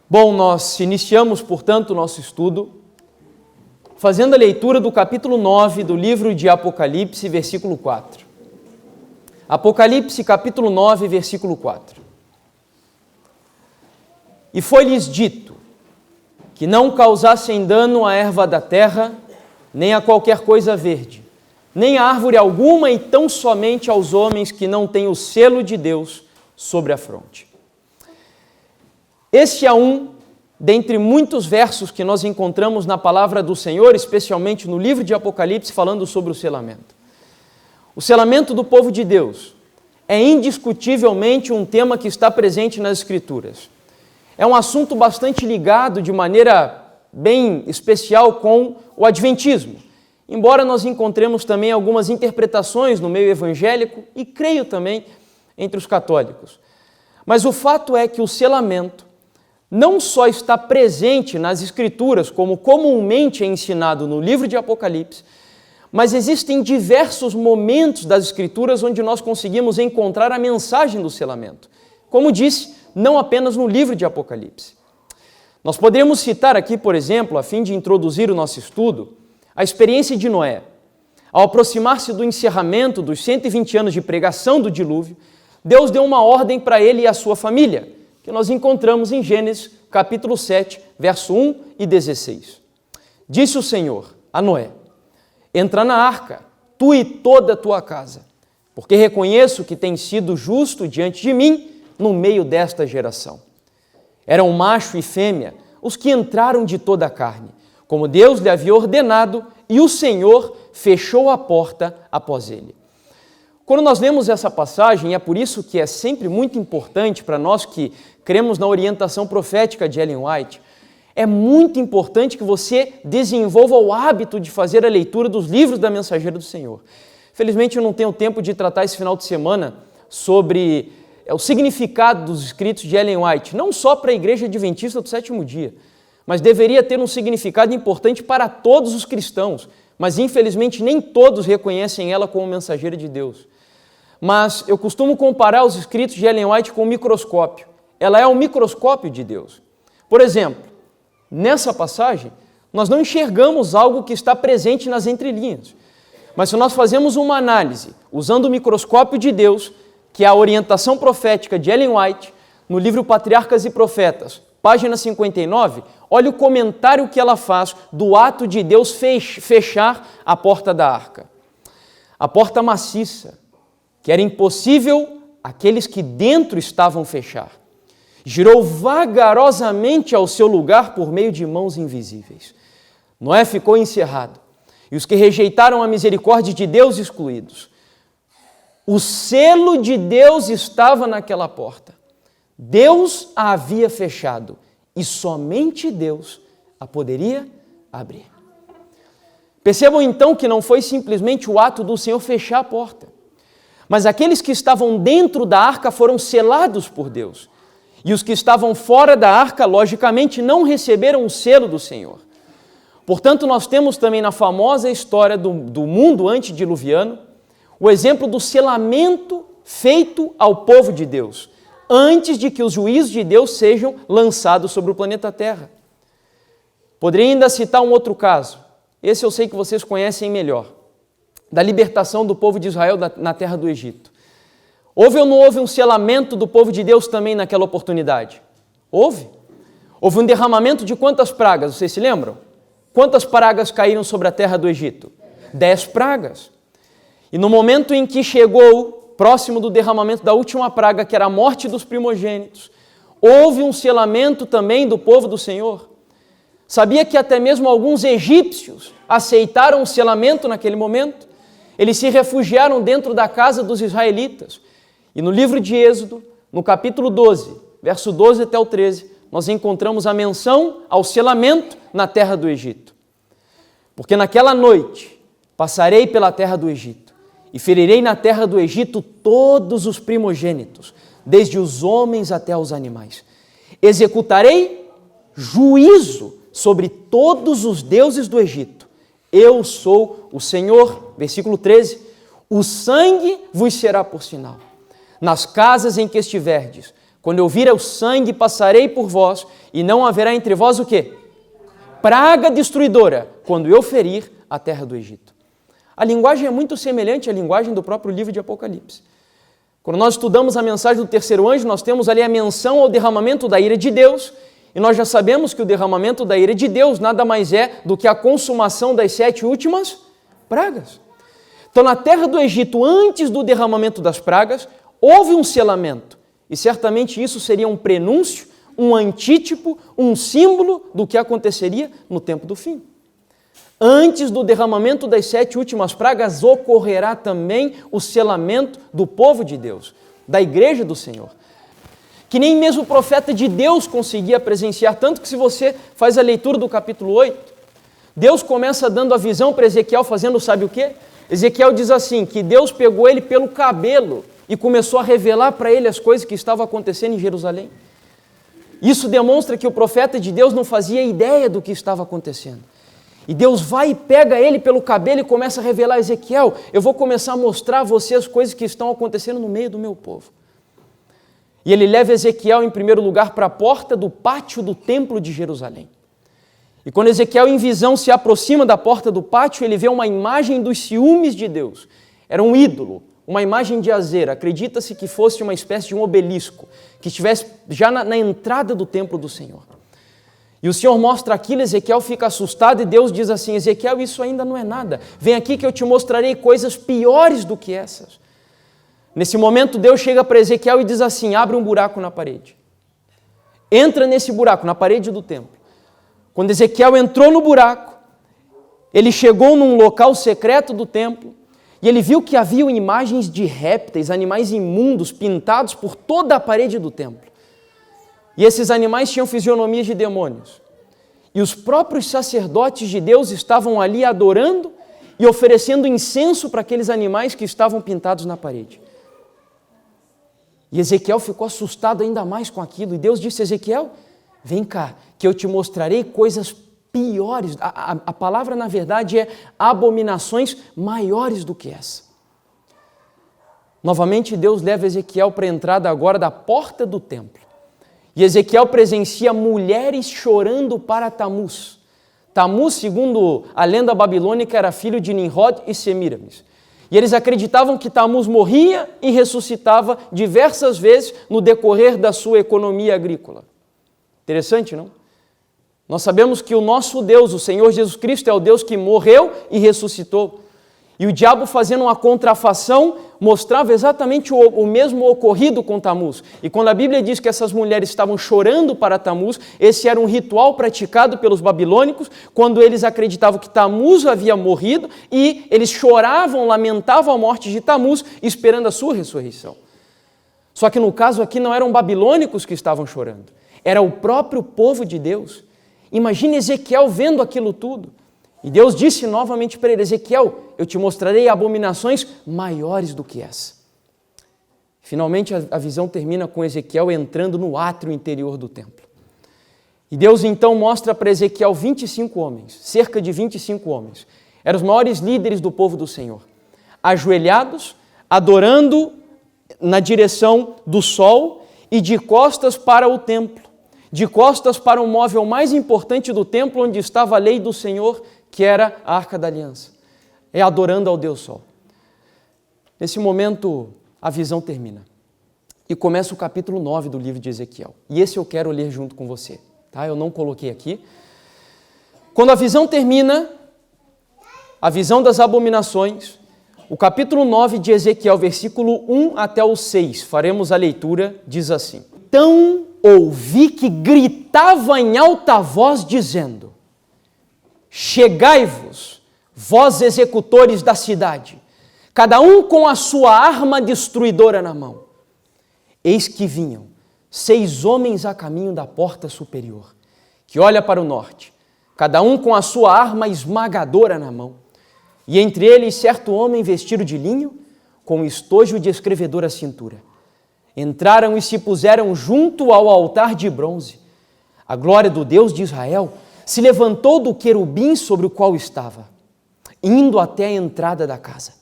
Bom, nós iniciamos, portanto, o nosso estudo fazendo a leitura do capítulo 9 do livro de Apocalipse, versículo 4. Apocalipse, capítulo 9, versículo 4. E foi-lhes dito que não causassem dano à erva da terra, nem a qualquer coisa verde, nem a árvore alguma, e tão somente aos homens que não têm o selo de Deus sobre a fronte. Este é um dentre muitos versos que nós encontramos na palavra do Senhor, especialmente no livro de Apocalipse, falando sobre o selamento. O selamento do povo de Deus é indiscutivelmente um tema que está presente nas Escrituras. É um assunto bastante ligado de maneira bem especial com o Adventismo, embora nós encontremos também algumas interpretações no meio evangélico e creio também entre os católicos. Mas o fato é que o selamento não só está presente nas Escrituras, como comumente é ensinado no livro de Apocalipse, mas existem diversos momentos das Escrituras onde nós conseguimos encontrar a mensagem do selamento. Como disse, não apenas no livro de Apocalipse. Nós poderíamos citar aqui, por exemplo, a fim de introduzir o nosso estudo, a experiência de Noé. Ao aproximar-se do encerramento dos 120 anos de pregação do dilúvio, Deus deu uma ordem para ele e a sua família, que nós encontramos em Gênesis, capítulo 7, verso 1 e 16. Disse o Senhor a Noé: entra na arca, tu e toda a tua casa, porque reconheço que tens sido justo diante de mim no meio desta geração. Eram macho e fêmea os que entraram de toda a carne, como Deus lhe havia ordenado, e o Senhor fechou a porta após ele. Quando nós lemos essa passagem, e é por isso que é sempre muito importante para nós que cremos na orientação profética de Ellen White, é muito importante que você desenvolva o hábito de fazer a leitura dos livros da Mensageira do Senhor. Felizmente eu não tenho tempo de tratar esse final de semana sobre o significado dos escritos de Ellen White, não só para a Igreja Adventista do Sétimo Dia, mas deveria ter um significado importante para todos os cristãos, mas infelizmente nem todos reconhecem ela como mensageira de Deus. Mas eu costumo comparar os escritos de Ellen White com um microscópio. Ela é um microscópio de Deus. Por exemplo, nessa passagem, nós não enxergamos algo que está presente nas entrelinhas. Mas se nós fazemos uma análise usando o microscópio de Deus, que é a orientação profética de Ellen White, no livro Patriarcas e Profetas, página 59, olha o comentário que ela faz do ato de Deus fechar a porta da arca. A porta maciça, que era impossível aqueles que dentro estavam fechar, girou vagarosamente ao seu lugar por meio de mãos invisíveis. Noé ficou encerrado, e os que rejeitaram a misericórdia de Deus excluídos. O selo de Deus estava naquela porta. Deus a havia fechado, e somente Deus a poderia abrir. Percebam então que não foi simplesmente o ato do Senhor fechar a porta, mas aqueles que estavam dentro da arca foram selados por Deus. E os que estavam fora da arca, logicamente, não receberam o selo do Senhor. Portanto, nós temos também na famosa história do mundo antediluviano o exemplo do selamento feito ao povo de Deus, antes de que os juízos de Deus sejam lançados sobre o planeta Terra. Poderia ainda citar um outro caso, esse eu sei que vocês conhecem melhor, da libertação do povo de Israel na terra do Egito. Houve ou não houve um selamento do povo de Deus também naquela oportunidade? Houve. Houve um derramamento de quantas pragas, vocês se lembram? Quantas pragas caíram sobre a terra do Egito? 10 pragas. E no momento em que chegou próximo do derramamento da última praga, que era a morte dos primogênitos, houve um selamento também do povo do Senhor. Sabia que até mesmo alguns egípcios aceitaram o selamento naquele momento? Eles se refugiaram dentro da casa dos israelitas. E no livro de Êxodo, no capítulo 12, verso 12 até o 13, nós encontramos a menção ao selamento na terra do Egito. Porque naquela noite passarei pela terra do Egito e ferirei na terra do Egito todos os primogênitos, desde os homens até os animais. Executarei juízo sobre todos os deuses do Egito. Eu sou o Senhor, versículo 13, o sangue vos será por sinal. Nas casas em que estiverdes, Quando eu vir o sangue, passarei por vós, e não haverá entre vós o quê? Praga destruidora, quando eu ferir a terra do Egito. A linguagem é muito semelhante à linguagem do próprio livro de Apocalipse. Quando nós estudamos a mensagem do terceiro anjo, nós temos ali a menção ao derramamento da ira de Deus, e nós já sabemos que o derramamento da ira de Deus nada mais é do que a consumação das 7 últimas pragas. Então, na terra do Egito, antes do derramamento das pragas, houve um selamento, e certamente isso seria um prenúncio, um antítipo, um símbolo do que aconteceria no tempo do fim. Antes do derramamento das 7 últimas pragas, ocorrerá também o selamento do povo de Deus, da igreja do Senhor, que nem mesmo o profeta de Deus conseguia presenciar, tanto que se você faz a leitura do capítulo 8, Deus começa dando a visão para Ezequiel, fazendo sabe o quê? Ezequiel diz assim, que Deus pegou ele pelo cabelo e começou a revelar para ele as coisas que estavam acontecendo em Jerusalém. Isso demonstra que o profeta de Deus não fazia ideia do que estava acontecendo. E Deus vai e pega ele pelo cabelo e começa a revelar a Ezequiel, eu vou começar a mostrar a você as coisas que estão acontecendo no meio do meu povo. E ele leva Ezequiel, em primeiro lugar, para a porta do pátio do templo de Jerusalém. E quando Ezequiel, em visão, se aproxima da porta do pátio, ele vê uma imagem dos ciúmes de Deus. Era um ídolo, uma imagem de Azera. Acredita-se que fosse uma espécie de um obelisco, que estivesse já na entrada do templo do Senhor. E o Senhor mostra aquilo, Ezequiel fica assustado e Deus diz assim, Ezequiel, isso ainda não é nada. Vem aqui que eu te mostrarei coisas piores do que essas. Nesse momento, Deus chega para Ezequiel e diz assim, abre um buraco na parede. Entra nesse buraco, na parede do templo. Quando Ezequiel entrou no buraco, ele chegou num local secreto do templo e ele viu que havia imagens de répteis, animais imundos, pintados por toda a parede do templo. E esses animais tinham fisionomias de demônios. E os próprios sacerdotes de Deus estavam ali adorando e oferecendo incenso para aqueles animais que estavam pintados na parede. E Ezequiel ficou assustado ainda mais com aquilo. E Deus disse, Ezequiel, vem cá, que eu te mostrarei coisas piores. A palavra, na verdade, é abominações maiores do que essa. Novamente, Deus leva Ezequiel para a entrada agora da porta do templo. E Ezequiel presencia mulheres chorando para Tamuz. Tamuz, segundo a lenda babilônica, era filho de Nimrod e Semíramis. E eles acreditavam que Tamuz morria e ressuscitava diversas vezes no decorrer da sua economia agrícola. Interessante, não? Nós sabemos que o nosso Deus, o Senhor Jesus Cristo, é o Deus que morreu e ressuscitou. E o diabo, fazendo uma contrafação, mostrava exatamente o mesmo ocorrido com Tamuz. E quando a Bíblia diz que essas mulheres estavam chorando para Tamuz, esse era um ritual praticado pelos babilônicos, quando eles acreditavam que Tamuz havia morrido, e eles choravam, lamentavam a morte de Tamuz, esperando a sua ressurreição. Só que no caso aqui não eram babilônicos que estavam chorando, era o próprio povo de Deus. Imagine Ezequiel vendo aquilo tudo. E Deus disse novamente para ele, Ezequiel, eu te mostrarei abominações maiores do que essa. Finalmente a visão termina com Ezequiel entrando no átrio interior do templo. E Deus então mostra para Ezequiel 25 homens, cerca de 25 homens. Eram os maiores líderes do povo do Senhor. Ajoelhados, adorando na direção do sol e de costas para o templo. De costas para o móvel mais importante do templo, onde estava a lei do Senhor, que era a Arca da Aliança, adorando ao Deus Sol. Nesse momento, a visão termina. E começa o capítulo 9 do livro de Ezequiel. E esse eu quero ler junto com você. Tá? Eu não coloquei aqui. Quando a visão termina, a visão das abominações, o capítulo 9 de Ezequiel, versículo 1 até o 6, faremos a leitura, diz assim. Então ouvi que gritava em alta voz, dizendo, chegai-vos, vós executores da cidade, cada um com a sua arma destruidora na mão. Eis que vinham 6 homens a caminho da porta superior, que olha para o norte, cada um com a sua arma esmagadora na mão. E entre eles certo homem vestido de linho, com estojo de escrevedor à cintura. Entraram e se puseram junto ao altar de bronze. A glória do Deus de Israel se levantou do querubim sobre o qual estava, indo até a entrada da casa.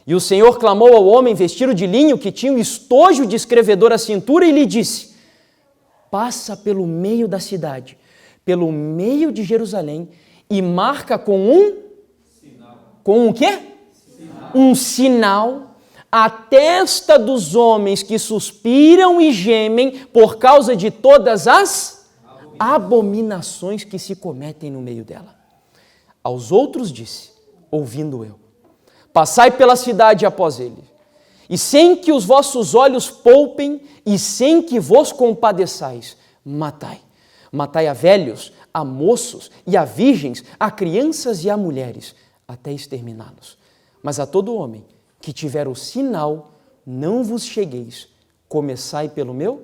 E o Senhor clamou ao homem vestido de linho, que tinha um estojo de escrevedor à cintura, e lhe disse, passa pelo meio da cidade, pelo meio de Jerusalém e marca com um sinal. Com um quê? Sinal. Um sinal a testa dos homens que suspiram e gemem por causa de todas as abominações que se cometem no meio dela. Aos outros disse, ouvindo eu, passai pela cidade após ele, e sem que os vossos olhos poupem, e sem que vos compadeçais, matai. Matai a velhos, a moços e a virgens, a crianças e a mulheres, até exterminá-los. Mas a todo homem que tiver o sinal, não vos chegueis, começai pelo meu.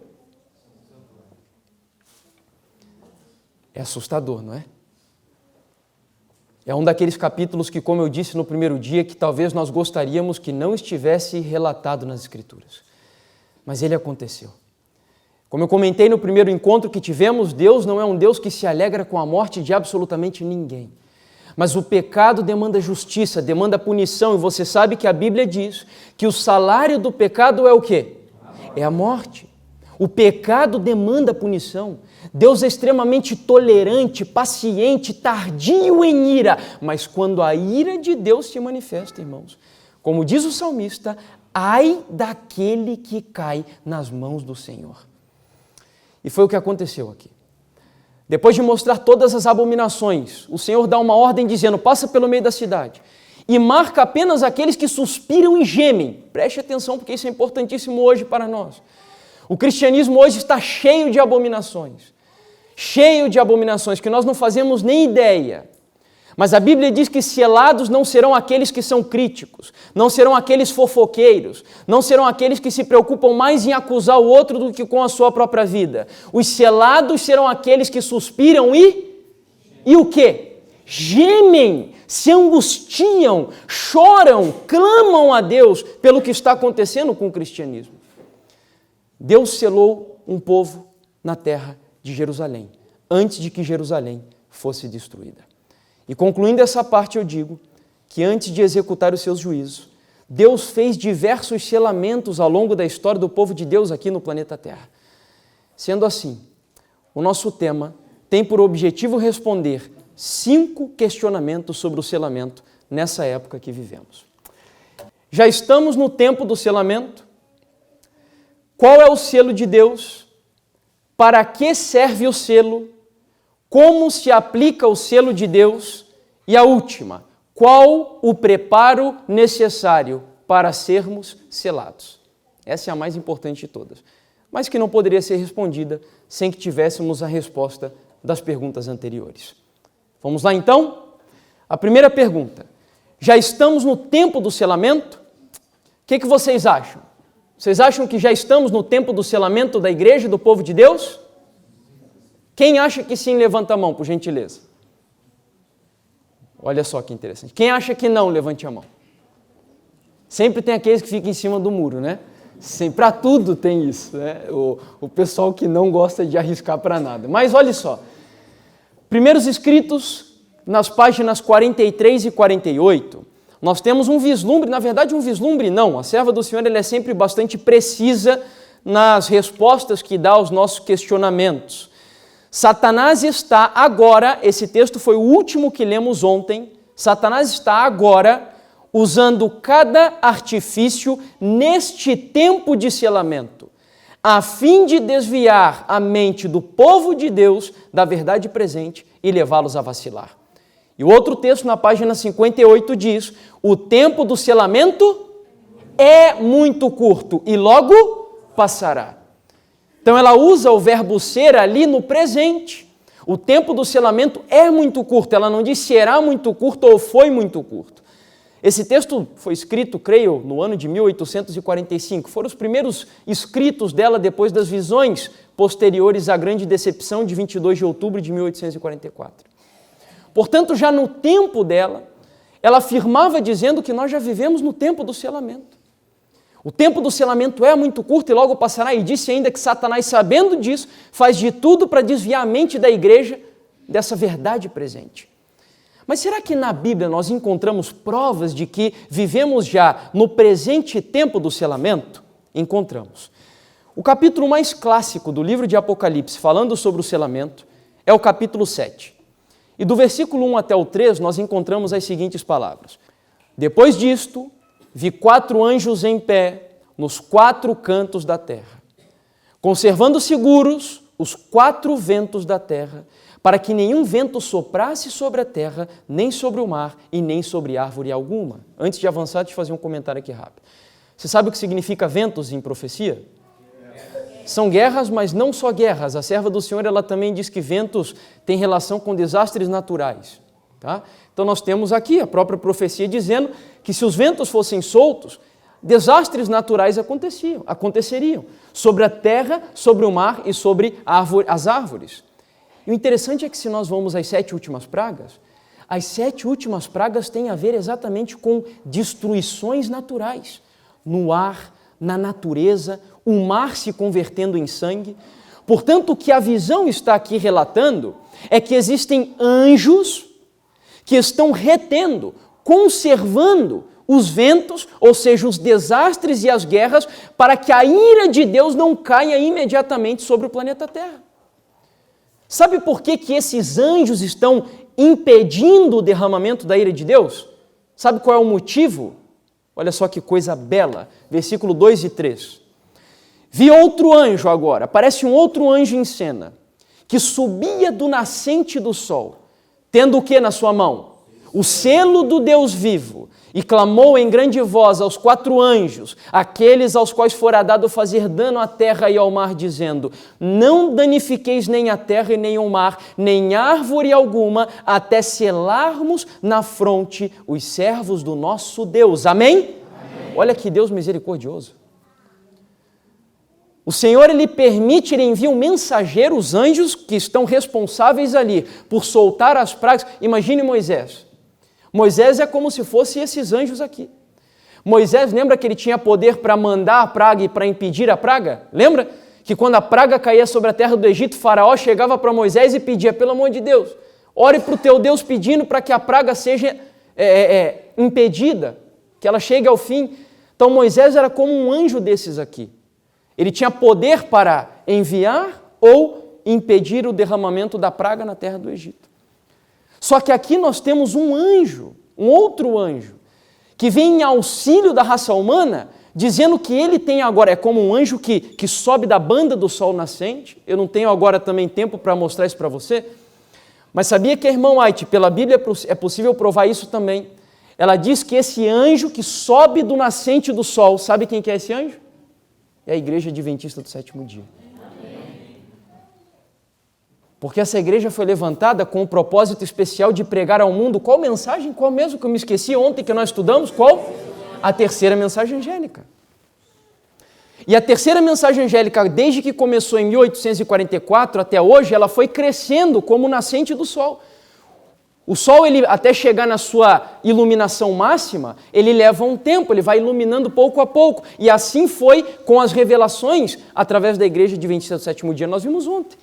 É assustador, não é? É um daqueles capítulos que, como eu disse no primeiro dia, que talvez nós gostaríamos que não estivesse relatado nas Escrituras. Mas ele aconteceu. Como eu comentei no primeiro encontro que tivemos, Deus não é um Deus que se alegra com a morte de absolutamente ninguém. Mas o pecado demanda justiça, demanda punição, e você sabe que a Bíblia diz que o salário do pecado é o quê? É a morte. O pecado demanda punição. Deus é extremamente tolerante, paciente, tardio em ira, mas quando a ira de Deus se manifesta, irmãos, como diz o salmista, ai daquele que cai nas mãos do Senhor. E foi o que aconteceu aqui. Depois de mostrar todas as abominações, o Senhor dá uma ordem dizendo, passa pelo meio da cidade e marca apenas aqueles que suspiram e gemem. Preste atenção, porque isso é importantíssimo hoje para nós. O cristianismo hoje está cheio de abominações que nós não fazemos nem ideia. Mas a Bíblia diz que selados não serão aqueles que são críticos, não serão aqueles fofoqueiros, não serão aqueles que se preocupam mais em acusar o outro do que com a sua própria vida. Os selados serão aqueles que suspiram e o quê? Gemem, se angustiam, choram, clamam a Deus pelo que está acontecendo com o cristianismo. Deus selou um povo na terra de Jerusalém, antes de que Jerusalém fosse destruída. E concluindo essa parte, eu digo que antes de executar os seus juízos, Deus fez diversos selamentos ao longo da história do povo de Deus aqui no planeta Terra. Sendo assim, o nosso tema tem por objetivo responder 5 questionamentos sobre o selamento nessa época que vivemos. Já estamos no tempo do selamento. Qual é o selo de Deus? Para que serve o selo? Como se aplica o selo de Deus? E a última, qual o preparo necessário para sermos selados? Essa é a mais importante de todas, mas que não poderia ser respondida sem que tivéssemos a resposta das perguntas anteriores. Vamos lá então? A primeira pergunta, já estamos no tempo do selamento? O que vocês acham? Vocês acham que já estamos no tempo do selamento da igreja e do povo de Deus? Quem acha que sim, levanta a mão, por gentileza. Olha só que interessante. Quem acha que não, levante a mão. Sempre tem aqueles que ficam em cima do muro, né? Para tudo tem isso, né? O pessoal que não gosta de arriscar para nada. Mas olha só. Primeiros escritos, nas páginas 43 e 48, nós temos um vislumbre, na verdade um vislumbre não, a serva do Senhor ela é sempre bastante precisa nas respostas que dá aos nossos questionamentos. Satanás está agora, esse texto foi o último que lemos ontem, Satanás está agora usando cada artifício neste tempo de selamento, a fim de desviar a mente do povo de Deus da verdade presente e levá-los a vacilar. E o outro texto, na página 58, diz, o tempo do selamento é muito curto e logo passará. Então ela usa o verbo ser ali no presente. O tempo do selamento é muito curto, ela não diz será muito curto ou foi muito curto. Esse texto foi escrito, creio, no ano de 1845. Foram os primeiros escritos dela depois das visões posteriores à grande decepção de 22 de outubro de 1844. Portanto, já no tempo dela, ela afirmava dizendo que nós já vivemos no tempo do selamento. O tempo do selamento é muito curto e logo passará, e disse ainda que Satanás, sabendo disso, faz de tudo para desviar a mente da igreja dessa verdade presente. Mas será que na Bíblia nós encontramos provas de que vivemos já no presente tempo do selamento? Encontramos. O capítulo mais clássico do livro de Apocalipse, falando sobre o selamento, é o capítulo 7. E do versículo 1 até o 3, nós encontramos as seguintes palavras. Depois disto, vi 4 anjos em pé nos 4 cantos da terra, conservando seguros os 4 ventos da terra, para que nenhum vento soprasse sobre a terra, nem sobre o mar e nem sobre árvore alguma. Antes de avançar, deixa eu fazer um comentário aqui rápido. Você sabe o que significa ventos em profecia? São guerras, mas não só guerras. A serva do Senhor, ela também diz que ventos têm relação com desastres naturais. Tá? Então nós temos aqui a própria profecia dizendo que se os ventos fossem soltos, desastres naturais aconteceriam sobre a terra, sobre o mar e sobre as árvores. E o interessante é que se nós vamos às 7 últimas pragas, as 7 últimas pragas têm a ver exatamente com destruições naturais, no ar, na natureza, o mar se convertendo em sangue. Portanto, o que a visão está aqui relatando é que existem anjos que estão retendo, conservando os ventos, ou seja, os desastres e as guerras, para que a ira de Deus não caia imediatamente sobre o planeta Terra. Sabe por que esses anjos estão impedindo o derramamento da ira de Deus? Sabe qual é o motivo? Olha só que coisa bela, versículo 2 e 3. Vi outro anjo agora, parece um outro anjo em cena, que subia do nascente do sol, tendo o que na sua mão? O selo do Deus vivo, e clamou em grande voz aos 4 anjos, aqueles aos quais fora dado fazer dano à terra e ao mar, dizendo: não danifiqueis nem a terra e nem o mar, nem árvore alguma, até selarmos na fronte os servos do nosso Deus. Amém? Amém. Olha que Deus misericordioso. O Senhor, Ele permite, Ele envia um mensageiro, os anjos que estão responsáveis ali por soltar as pragas. Imagine Moisés. Moisés é como se fosse esses anjos aqui. Moisés, lembra que ele tinha poder para mandar a praga e para impedir a praga? Lembra que quando a praga caía sobre a terra do Egito, Faraó chegava para Moisés e pedia: pelo amor de Deus, ore para o teu Deus pedindo para que a praga seja impedida, que ela chegue ao fim. Então Moisés era como um anjo desses aqui. Ele tinha poder para enviar ou impedir o derramamento da praga na terra do Egito. Só que aqui nós temos um anjo, um outro anjo, que vem em auxílio da raça humana, dizendo que ele tem agora, é como um anjo que sobe da banda do sol nascente. Eu não tenho agora também tempo para mostrar isso para você, mas sabia que a irmã White, pela Bíblia é possível provar isso também. Ela diz que esse anjo que sobe do nascente do sol, sabe quem que é esse anjo? É a Igreja Adventista do Sétimo Dia. Porque essa igreja foi levantada com o propósito especial de pregar ao mundo qual mensagem? Qual mesmo que eu me esqueci ontem que nós estudamos? Qual? A terceira mensagem angélica. E a terceira mensagem angélica, desde que começou em 1844 até hoje, ela foi crescendo como nascente do sol. O sol, ele, até chegar na sua iluminação máxima, ele leva um tempo, ele vai iluminando pouco a pouco. E assim foi com as revelações através da Igreja Adventista do Sétimo Dia, nós vimos ontem.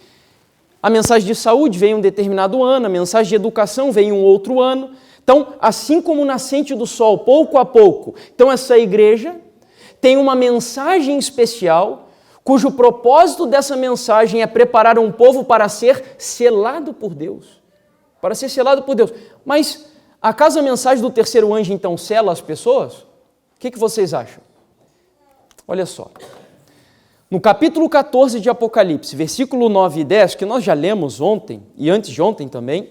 A mensagem de saúde veio em um determinado ano, a mensagem de educação veio em um outro ano. Então, assim como o nascente do sol, pouco a pouco, então essa igreja tem uma mensagem especial, cujo propósito dessa mensagem é preparar um povo para ser selado por Deus. Para ser selado por Deus. Mas, acaso a mensagem do terceiro anjo, então, sela as pessoas? O que vocês acham? Olha só. No capítulo 14 de Apocalipse, versículo 9 e 10, que nós já lemos ontem, e antes de ontem também,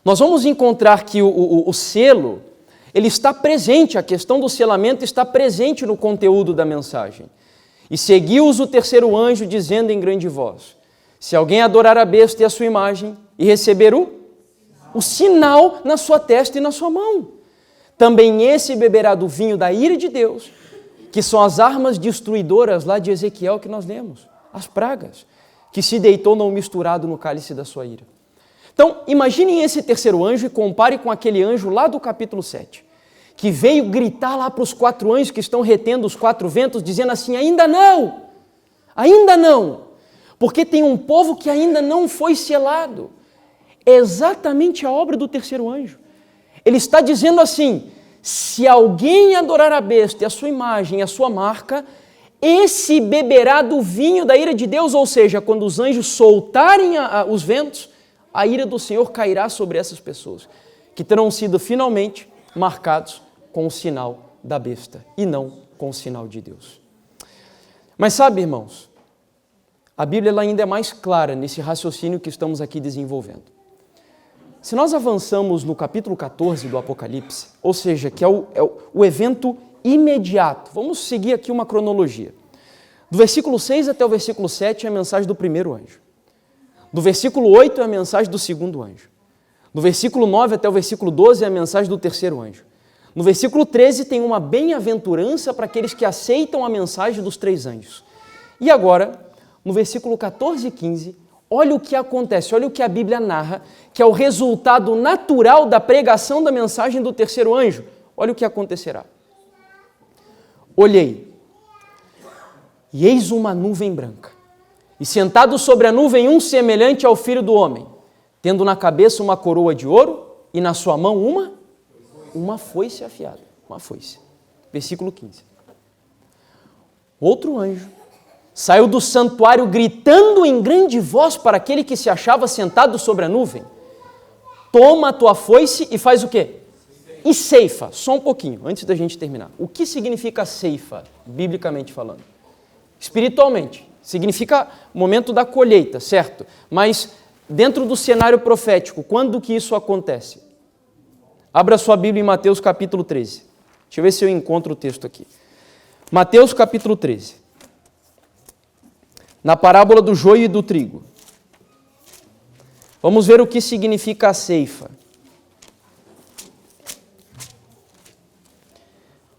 nós vamos encontrar que o selo, ele está presente, a questão do selamento está presente no conteúdo da mensagem. E seguiu-os o terceiro anjo, dizendo em grande voz: se alguém adorar a besta e a sua imagem, e receber o sinal na sua testa e na sua mão, também esse beberá do vinho da ira de Deus, que são as armas destruidoras lá de Ezequiel que nós lemos, as pragas, que se deitou não misturado no cálice da sua ira. Então, imaginem esse terceiro anjo e compare com aquele anjo lá do capítulo 7, que veio gritar lá para os 4 anjos que estão retendo os 4 ventos, dizendo assim: ainda não, porque tem um povo que ainda não foi selado. É exatamente a obra do terceiro anjo. Ele está dizendo assim: se alguém adorar a besta e a sua imagem, a sua marca, esse beberá do vinho da ira de Deus, ou seja, quando os anjos soltarem os ventos, a ira do Senhor cairá sobre essas pessoas, que terão sido finalmente marcados com o sinal da besta e não com o sinal de Deus. Mas sabe, irmãos, a Bíblia ela ainda é mais clara nesse raciocínio que estamos aqui desenvolvendo. Se nós avançamos no capítulo 14 do Apocalipse, ou seja, que é o evento imediato, vamos seguir aqui uma cronologia. Do versículo 6 até o versículo 7 é a mensagem do primeiro anjo. Do versículo 8 é a mensagem do segundo anjo. Do versículo 9 até o versículo 12 é a mensagem do terceiro anjo. No versículo 13 tem uma bem-aventurança para aqueles que aceitam a mensagem dos três anjos. E agora, no versículo 14 e 15, olha o que acontece, olha o que a Bíblia narra, que é o resultado natural da pregação da mensagem do terceiro anjo. Olha o que acontecerá. Olhei, e eis uma nuvem branca, e sentado sobre a nuvem um semelhante ao Filho do Homem, tendo na cabeça uma coroa de ouro e na sua mão uma foice afiada. Uma foice. Versículo 15. Outro anjo saiu do santuário gritando em grande voz para aquele que se achava sentado sobre a nuvem: toma a tua foice e faz o quê? E ceifa. Só um pouquinho, antes da gente terminar. O que significa ceifa, biblicamente falando? Espiritualmente, significa momento da colheita, certo? Mas dentro do cenário profético, quando que isso acontece? Abra sua Bíblia em Mateus capítulo 13. Deixa eu ver se eu encontro o texto aqui. Mateus capítulo 13. Na parábola do joio e do trigo. Vamos ver o que significa a ceifa.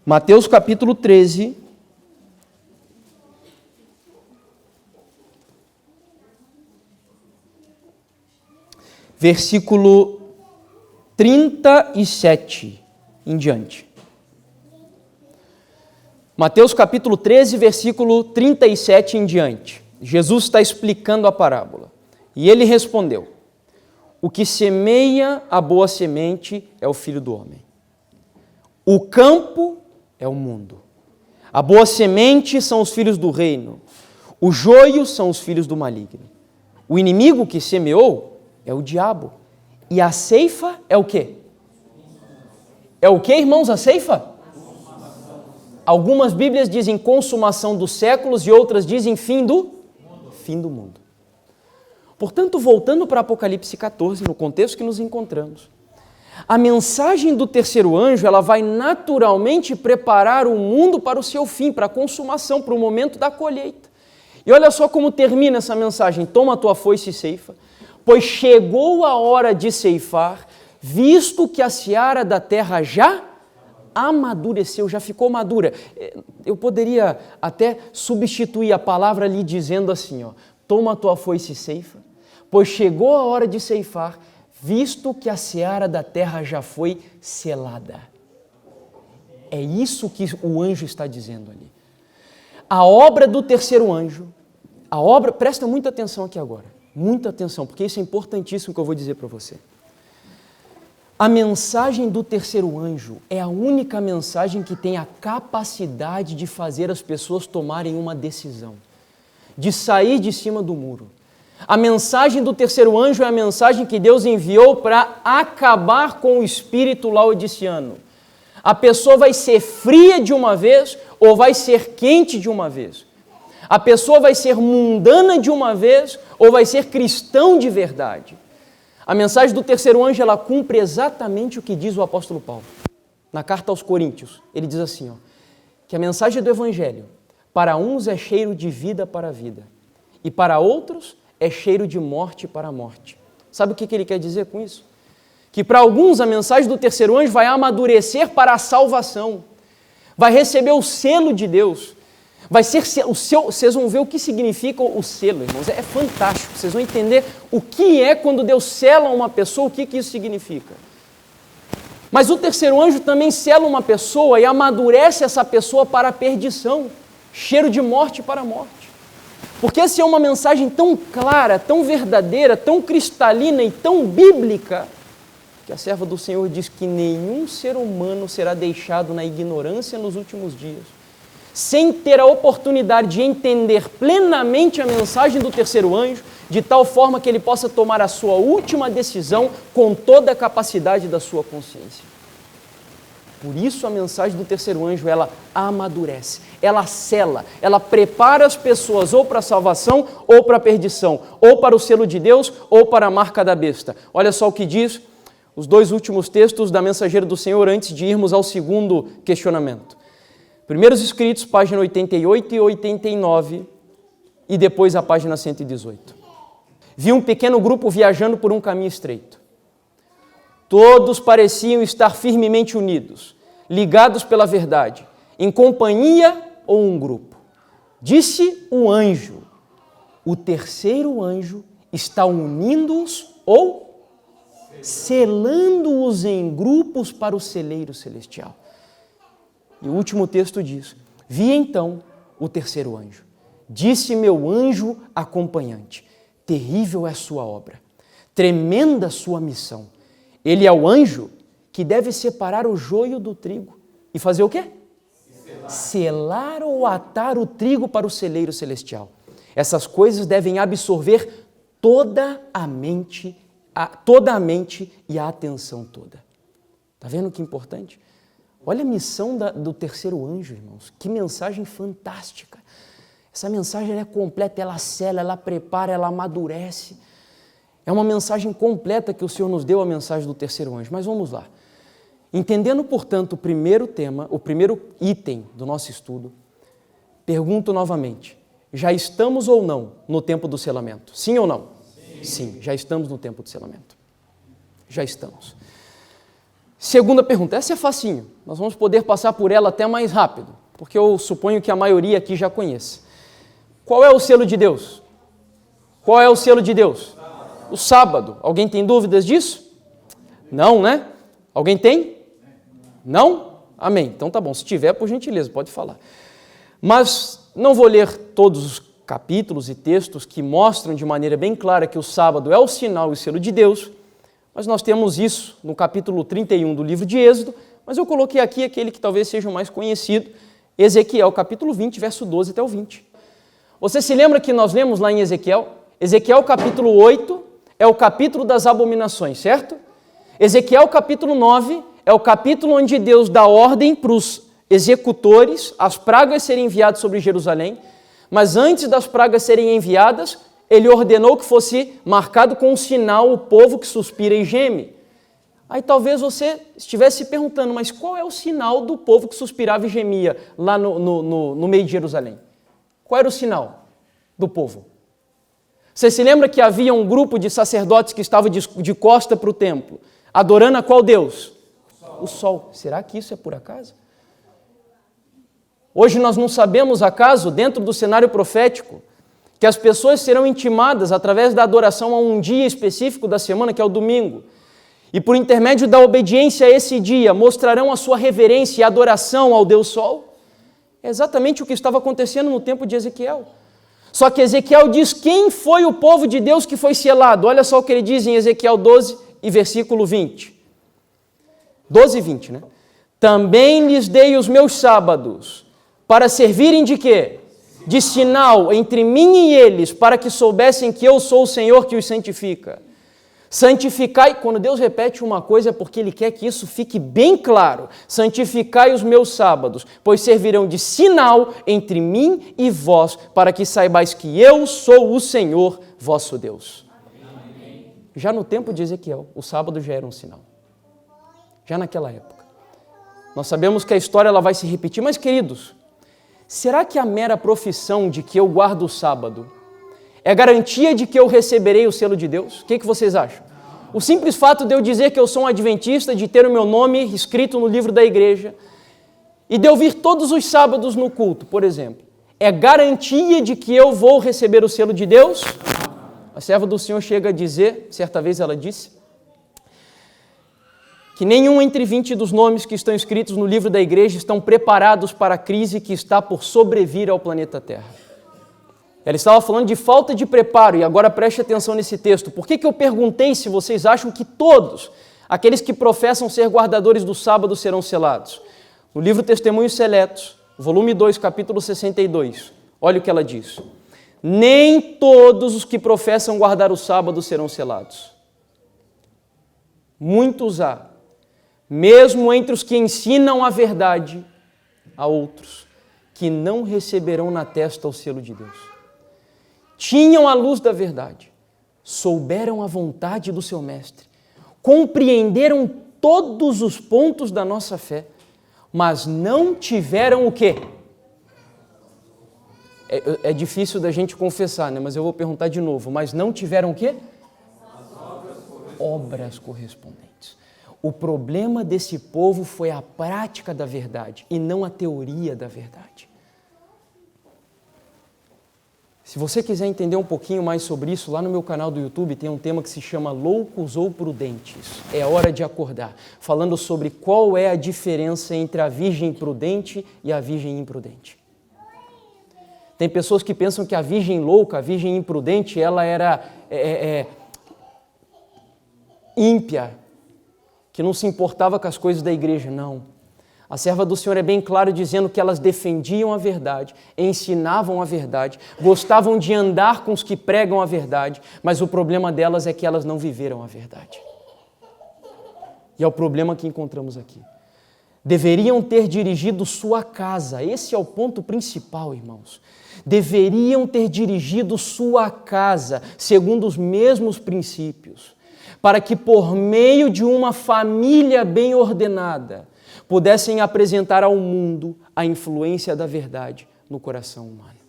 Mateus capítulo 13. Versículo 37 em diante. Mateus capítulo 13, versículo 37 em diante. Jesus está explicando a parábola. E ele respondeu: o que semeia a boa semente é o Filho do Homem. O campo é o mundo. A boa semente são os filhos do reino. O joio são os filhos do maligno. O inimigo que semeou é o diabo. E a ceifa é o quê? É o quê, irmãos, a ceifa? Algumas Bíblias dizem consumação dos séculos e outras dizem fim do mundo. Portanto, voltando para Apocalipse 14, no contexto que nos encontramos, a mensagem do terceiro anjo, ela vai naturalmente preparar o mundo para o seu fim, para a consumação, para o momento da colheita. E olha só como termina essa mensagem: toma a tua foice e ceifa, pois chegou a hora de ceifar, visto que a seara da terra já amadureceu, já ficou madura. Eu poderia até substituir a palavra ali dizendo assim, toma a tua foice e ceifa, pois chegou a hora de ceifar, visto que a seara da terra já foi selada. É isso que o anjo está dizendo ali. A obra do terceiro anjo, presta muita atenção aqui agora, muita atenção, porque isso é importantíssimo que eu vou dizer para você. A mensagem do terceiro anjo é a única mensagem que tem a capacidade de fazer as pessoas tomarem uma decisão, de sair de cima do muro. A mensagem do terceiro anjo é a mensagem que Deus enviou para acabar com o espírito laodiceano. A pessoa vai ser fria de uma vez ou vai ser quente de uma vez. A pessoa vai ser mundana de uma vez ou vai ser cristão de verdade. A mensagem do terceiro anjo, ela cumpre exatamente o que diz o apóstolo Paulo. Na carta aos Coríntios, ele diz assim, que a mensagem do evangelho, para uns é cheiro de vida para a vida, e para outros é cheiro de morte para a morte. Sabe o que ele quer dizer com isso? Que para alguns a mensagem do terceiro anjo vai amadurecer para a salvação, vai receber o selo de Deus, vai ser o seu. Vocês vão ver o que significa o selo, irmãos, é fantástico, vocês vão entender o que é quando Deus sela uma pessoa, o que isso significa. Mas o terceiro anjo também sela uma pessoa e amadurece essa pessoa para a perdição, cheiro de morte para a morte. Porque essa é uma mensagem tão clara, tão verdadeira, tão cristalina e tão bíblica, que a serva do Senhor diz que nenhum ser humano será deixado na ignorância nos últimos dias. sem ter a oportunidade de entender plenamente a mensagem do terceiro anjo, de tal forma que ele possa tomar a sua última decisão com toda a capacidade da sua consciência. Por isso a mensagem do terceiro anjo, ela amadurece, ela sela, ela prepara as pessoas ou para a salvação ou para a perdição, ou para o selo de Deus ou para a marca da besta. Olha só o que diz os dois últimos textos da Mensageira do Senhor antes de irmos ao segundo questionamento. Primeiros escritos, página 88 e 89, e depois a página 118. Vi um pequeno grupo viajando por um caminho estreito. Todos pareciam estar firmemente unidos, ligados pela verdade, em companhia ou um grupo. Disse o anjo: o terceiro anjo está unindo-os ou selando-os em grupos para o celeiro celestial. E o último texto diz: vi então o terceiro anjo. Disse meu anjo acompanhante: terrível é a sua obra, tremenda a sua missão. Ele é o anjo que deve separar o joio do trigo. E fazer o quê? Selar ou atar o trigo para o celeiro celestial. Essas coisas devem absorver toda a mente e a atenção toda. Está vendo que importante? Olha a missão do terceiro anjo, irmãos. Que mensagem fantástica. Essa mensagem é completa, ela sela, ela prepara, ela amadurece. É uma mensagem completa que o Senhor nos deu, a mensagem do terceiro anjo. Mas vamos lá. Entendendo, portanto, o primeiro tema, o primeiro item do nosso estudo, pergunto novamente: já estamos ou não no tempo do selamento? Sim ou não? Sim, já estamos no tempo do selamento. Já estamos. Segunda pergunta, essa é facinho. Nós vamos poder passar por ela até mais rápido, porque eu suponho que a maioria aqui já conhece. Qual é o selo de Deus? Qual é o selo de Deus? O sábado. Alguém tem dúvidas disso? Não, né? Alguém tem? Não? Amém. Então tá bom. Se tiver, por gentileza, pode falar. Mas não vou ler todos os capítulos e textos que mostram de maneira bem clara que o sábado é o sinal e o selo de Deus, mas nós temos isso no capítulo 31 do livro de Êxodo, mas eu coloquei aqui aquele que talvez seja o mais conhecido, Ezequiel, capítulo 20, verso 12 até o 20. Você se lembra que nós lemos lá em Ezequiel? Ezequiel, capítulo 8, é o capítulo das abominações, certo? Ezequiel, capítulo 9, é o capítulo onde Deus dá ordem para os executores, as pragas serem enviadas sobre Jerusalém, mas antes das pragas serem enviadas, ele ordenou que fosse marcado com um sinal o povo que suspira e geme. Aí talvez você estivesse se perguntando, mas qual é o sinal do povo que suspirava e gemia lá no meio de Jerusalém? Qual era o sinal do povo? Você se lembra que havia um grupo de sacerdotes que estava de costa para o templo, adorando a qual Deus? O sol. Será que isso é por acaso? Hoje nós não sabemos, acaso, dentro do cenário profético, que as pessoas serão intimadas através da adoração a um dia específico da semana, que é o domingo, e por intermédio da obediência a esse dia, mostrarão a sua reverência e adoração ao Deus Sol? É exatamente o que estava acontecendo no tempo de Ezequiel. Só que Ezequiel diz quem foi o povo de Deus que foi selado. Olha só o que ele diz em Ezequiel 12 e versículo 20. 12 e 20, né? Também lhes dei os meus sábados, para servirem de quê? De sinal entre mim e eles, para que soubessem que eu sou o Senhor que os santifica. Santificai, quando Deus repete uma coisa é porque Ele quer que isso fique bem claro. Santificai os meus sábados, pois servirão de sinal entre mim e vós, para que saibais que eu sou o Senhor, vosso Deus. Amém. Já no tempo de Ezequiel, o sábado já era um sinal. Já naquela época. Nós sabemos que a história ela vai se repetir, mas queridos, será que a mera profissão de que eu guardo o sábado é garantia de que eu receberei o selo de Deus? O que vocês acham? O simples fato de eu dizer que eu sou um adventista, de ter o meu nome escrito no livro da igreja, e de eu vir todos os sábados no culto, por exemplo, é garantia de que eu vou receber o selo de Deus? A serva do Senhor chega a dizer, certa vez ela disse, que nenhum entre 20 dos nomes que estão escritos no livro da igreja estão preparados para a crise que está por sobrevir ao planeta Terra. Ela estava falando de falta de preparo, e agora preste atenção nesse texto. Por que eu perguntei se vocês acham que todos aqueles que professam ser guardadores do sábado serão selados? No livro Testemunhos Seletos, volume 2, capítulo 62. Olha o que ela diz. Nem todos os que professam guardar o sábado serão selados. Muitos há, mesmo entre os que ensinam a verdade, há outros que não receberão na testa o selo de Deus. Tinham a luz da verdade, souberam a vontade do seu mestre, compreenderam todos os pontos da nossa fé, mas não tiveram o quê? É difícil da gente confessar, né? Mas eu vou perguntar de novo. Mas não tiveram o quê? Obras correspondentes. O problema desse povo foi a prática da verdade e não a teoria da verdade. Se você quiser entender um pouquinho mais sobre isso, lá no meu canal do YouTube tem um tema que se chama Loucos ou Prudentes. É hora de acordar, falando sobre qual é a diferença entre a virgem prudente e a virgem imprudente. Tem pessoas que pensam que a virgem louca, a virgem imprudente, ela era ímpia, que não se importava com as coisas da igreja. Não. A serva do Senhor é bem claro dizendo que elas defendiam a verdade, ensinavam a verdade, gostavam de andar com os que pregam a verdade, mas o problema delas é que elas não viveram a verdade. E é o problema que encontramos aqui. Deveriam ter dirigido sua casa. Esse é o ponto principal, irmãos. Deveriam ter dirigido sua casa segundo os mesmos princípios, para que por meio de uma família bem ordenada, pudessem apresentar ao mundo a influência da verdade no coração humano.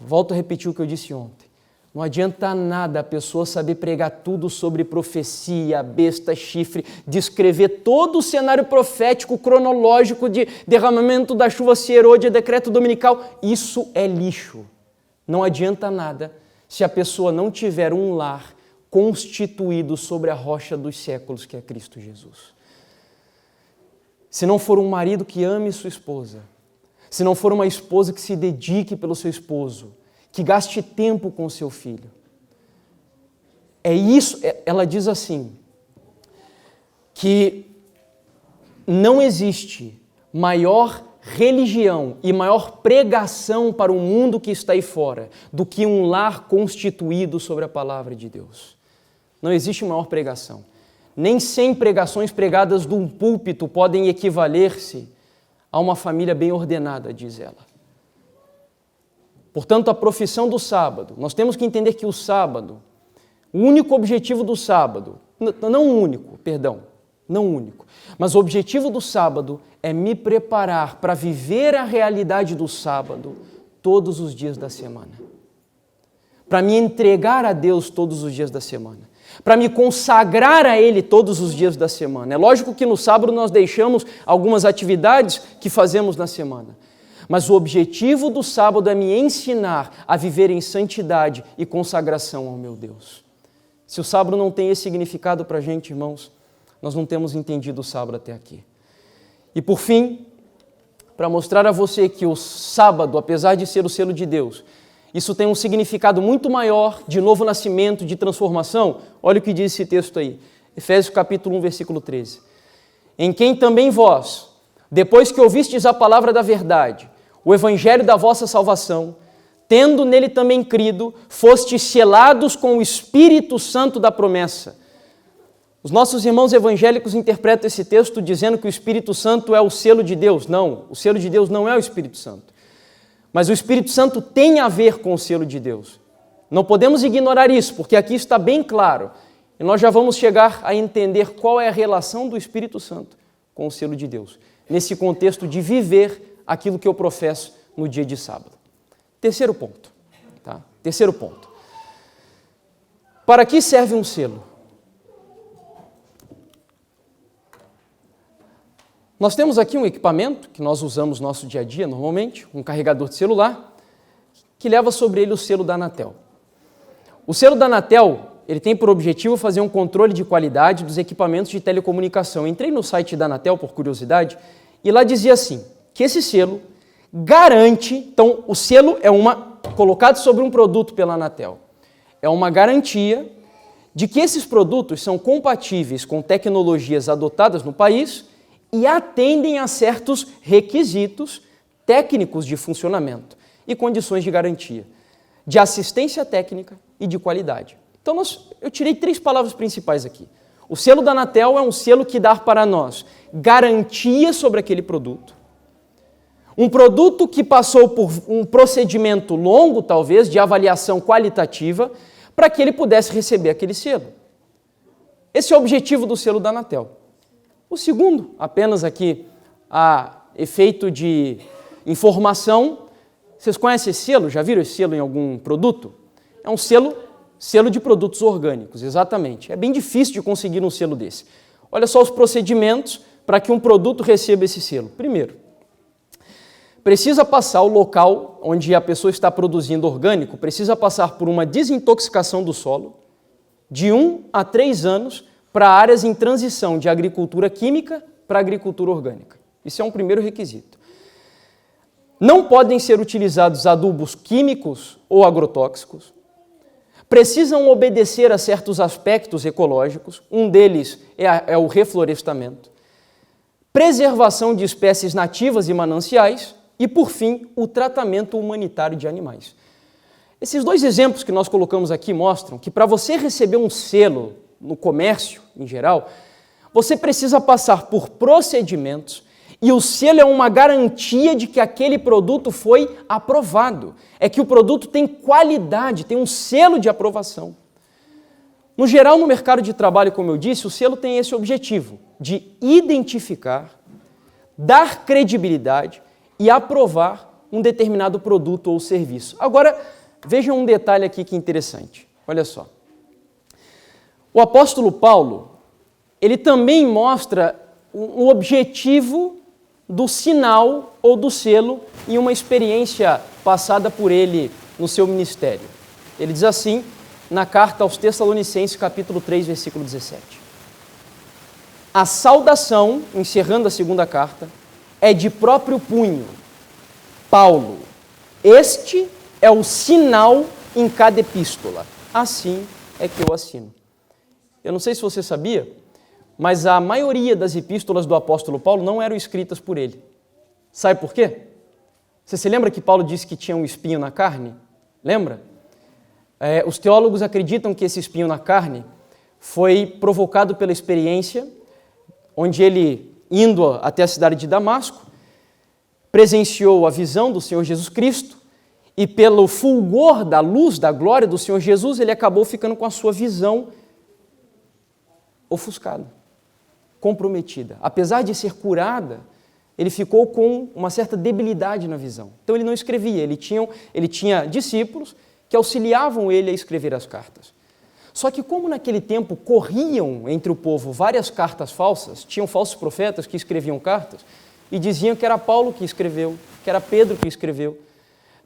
Volto a repetir o que eu disse ontem. Não adianta nada a pessoa saber pregar tudo sobre profecia, besta, chifre, descrever todo o cenário profético, cronológico de derramamento da chuva serôdia, decreto dominical. Isso é lixo. Não adianta nada se a pessoa não tiver um lar constituído sobre a rocha dos séculos, que é Cristo Jesus. Se não for um marido que ame sua esposa, se não for uma esposa que se dedique pelo seu esposo, que gaste tempo com o seu filho. É isso, ela diz assim, que não existe maior religião e maior pregação para o mundo que está aí fora do que um lar constituído sobre a palavra de Deus. Não existe maior pregação. Nem 100 pregações pregadas de um púlpito podem equivaler-se a uma família bem ordenada, diz ela. Portanto, a profissão do sábado, nós temos que entender que o sábado, o único objetivo do sábado, não único, mas o objetivo do sábado é me preparar para viver a realidade do sábado todos os dias da semana. Para me entregar a Deus todos os dias da semana. Para me consagrar a Ele todos os dias da semana. É lógico que no sábado nós deixamos algumas atividades que fazemos na semana. Mas o objetivo do sábado é me ensinar a viver em santidade e consagração ao meu Deus. Se o sábado não tem esse significado para a gente, irmãos, nós não temos entendido o sábado até aqui. E por fim, para mostrar a você que o sábado, apesar de ser o selo de Deus, isso tem um significado muito maior de novo nascimento, de transformação. Olha o que diz esse texto aí, Efésios capítulo 1, versículo 13. Em quem também vós, depois que ouvistes a palavra da verdade, o evangelho da vossa salvação, tendo nele também crido, fostes selados com o Espírito Santo da promessa. Os nossos irmãos evangélicos interpretam esse texto dizendo que o Espírito Santo é o selo de Deus. Não, o selo de Deus não é o Espírito Santo. Mas o Espírito Santo tem a ver com o selo de Deus. Não podemos ignorar isso, porque aqui está bem claro. E nós já vamos chegar a entender qual é a relação do Espírito Santo com o selo de Deus, nesse contexto de viver aquilo que eu professo no dia de sábado. Terceiro ponto. Tá? Terceiro ponto. Para que serve um selo? Nós temos aqui um equipamento que nós usamos no nosso dia a dia, normalmente, um carregador de celular, que leva sobre ele o selo da Anatel. O selo da Anatel, ele tem por objetivo fazer um controle de qualidade dos equipamentos de telecomunicação. Eu entrei no site da Anatel, por curiosidade, e lá dizia assim, que esse selo garante, então o selo é colocado sobre um produto pela Anatel, é uma garantia de que esses produtos são compatíveis com tecnologias adotadas no país e atendem a certos requisitos técnicos de funcionamento e condições de garantia, de assistência técnica e de qualidade. Então, eu tirei 3 palavras principais aqui. O selo da Anatel é um selo que dá para nós garantia sobre aquele produto. Um produto que passou por um procedimento longo, talvez, de avaliação qualitativa, para que ele pudesse receber aquele selo. Esse é o objetivo do selo da Anatel. O segundo, apenas aqui a efeito de informação, vocês conhecem esse selo? Já viram esse selo em algum produto? É um selo de produtos orgânicos, exatamente. É bem difícil de conseguir um selo desse. Olha só os procedimentos para que um produto receba esse selo. Primeiro, precisa passar o local onde a pessoa está produzindo orgânico, precisa passar por uma desintoxicação do solo de 1 a 3 anos para áreas em transição de agricultura química para agricultura orgânica. Isso é um primeiro requisito. Não podem ser utilizados adubos químicos ou agrotóxicos. Precisam obedecer a certos aspectos ecológicos. Um deles é o reflorestamento. Preservação de espécies nativas e mananciais. E, por fim, o tratamento humanitário de animais. Esses 2 exemplos que nós colocamos aqui mostram que para você receber um selo no comércio, em geral, você precisa passar por procedimentos e o selo é uma garantia de que aquele produto foi aprovado. É que o produto tem qualidade, tem um selo de aprovação. No geral, no mercado de trabalho, como eu disse, o selo tem esse objetivo de identificar, dar credibilidade e aprovar um determinado produto ou serviço. Agora, vejam um detalhe aqui que é interessante. Olha só. O apóstolo Paulo, ele também mostra um objetivo do sinal ou do selo em uma experiência passada por ele no seu ministério. Ele diz assim, na carta aos Tessalonicenses, capítulo 3, versículo 17. A saudação, encerrando a segunda carta, é de próprio punho. Paulo, este é o sinal em cada epístola. Assim é que eu assino. Eu não sei se você sabia, mas a maioria das epístolas do apóstolo Paulo não eram escritas por ele. Sabe por quê? Você se lembra que Paulo disse que tinha um espinho na carne? Lembra? Os teólogos acreditam que esse espinho na carne foi provocado pela experiência, onde ele, indo até a cidade de Damasco, presenciou a visão do Senhor Jesus Cristo e pelo fulgor da luz, da glória do Senhor Jesus, ele acabou ficando com a sua visão ofuscada, comprometida. Apesar de ser curada, ele ficou com uma certa debilidade na visão. Então ele não escrevia, ele tinha discípulos que auxiliavam ele a escrever as cartas. Só que como naquele tempo corriam entre o povo várias cartas falsas, tinham falsos profetas que escreviam cartas e diziam que era Paulo que escreveu, que era Pedro que escreveu.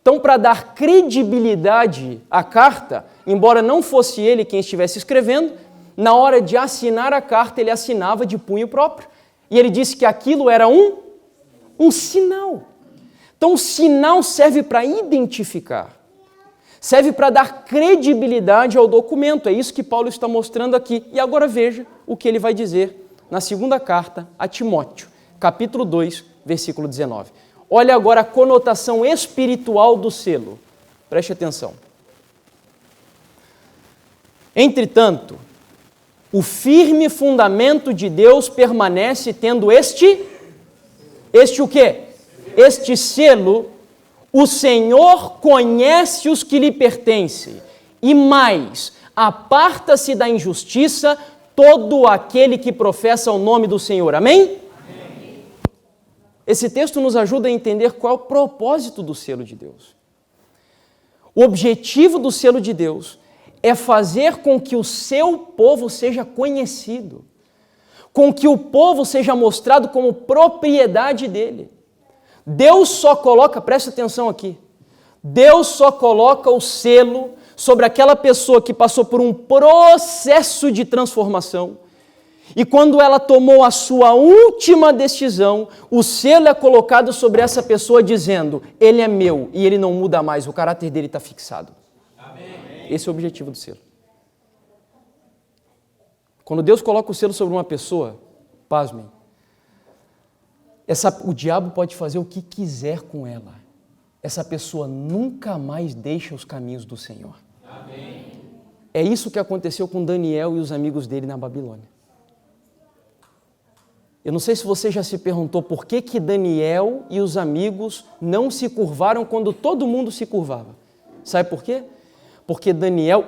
Então, para dar credibilidade à carta, embora não fosse ele quem estivesse escrevendo, na hora de assinar a carta, ele assinava de punho próprio. E ele disse que aquilo era um sinal. Então, o sinal serve para identificar, serve para dar credibilidade ao documento. É isso que Paulo está mostrando aqui. E agora veja o que ele vai dizer na segunda carta a Timóteo, capítulo 2, versículo 19. Olha agora a conotação espiritual do selo. Preste atenção. Entretanto, o firme fundamento de Deus permanece tendo este o quê? Este selo, o Senhor conhece os que lhe pertencem, e mais, aparta-se da injustiça todo aquele que professa o nome do Senhor. Amém? Amém. Esse texto nos ajuda a entender qual é o propósito do selo de Deus. O objetivo do selo de Deus é fazer com que o seu povo seja conhecido, com que o povo seja mostrado como propriedade dele. Deus só coloca, presta atenção aqui, Deus só coloca o selo sobre aquela pessoa que passou por um processo de transformação e quando ela tomou a sua última decisão, o selo é colocado sobre essa pessoa dizendo, ele é meu e ele não muda mais, o caráter dele está fixado. Esse é o objetivo do selo. Quando Deus coloca o selo sobre uma pessoa, pasmem, O diabo pode fazer o que quiser com ela. Essa pessoa nunca mais deixa os caminhos do Senhor. Amém. É isso que aconteceu com Daniel e os amigos dele na Babilônia. Eu não sei se você já se perguntou por que Daniel e os amigos não se curvaram quando todo mundo se curvava. Sabe por quê? Porque Daniel,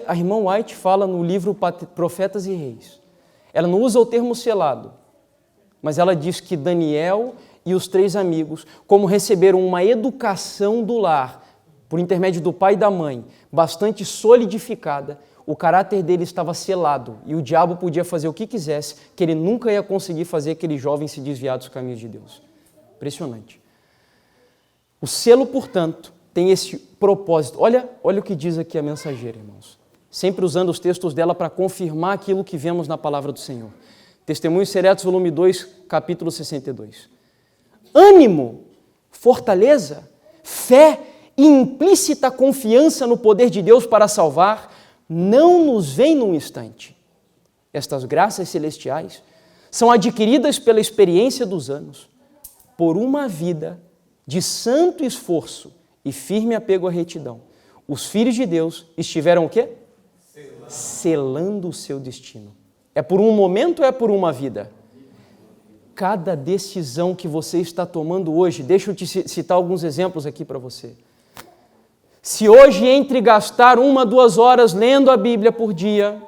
a irmã White fala no livro Profetas e Reis. Ela não usa o termo selado, mas ela diz que Daniel e os 3 amigos, como receberam uma educação do lar, por intermédio do pai e da mãe, bastante solidificada, o caráter dele estava selado e o diabo podia fazer o que quisesse, que ele nunca ia conseguir fazer aquele jovem se desviar dos caminhos de Deus. Impressionante. O selo, portanto, tem esse propósito. Olha o que diz aqui a mensageira, irmãos. Sempre usando os textos dela para confirmar aquilo que vemos na palavra do Senhor. Testemunhos Seretos, volume 2, capítulo 62. Ânimo, fortaleza, fé e implícita confiança no poder de Deus para salvar não nos vem num instante. Estas graças celestiais são adquiridas pela experiência dos anos, por uma vida de santo esforço e firme apego à retidão. Os filhos de Deus estiveram o quê? Selando o seu destino. É por um momento ou é por uma vida? Cada decisão que você está tomando hoje, deixa eu te citar alguns exemplos aqui para você. Se hoje, entre gastar 1, 2 horas lendo a Bíblia por dia,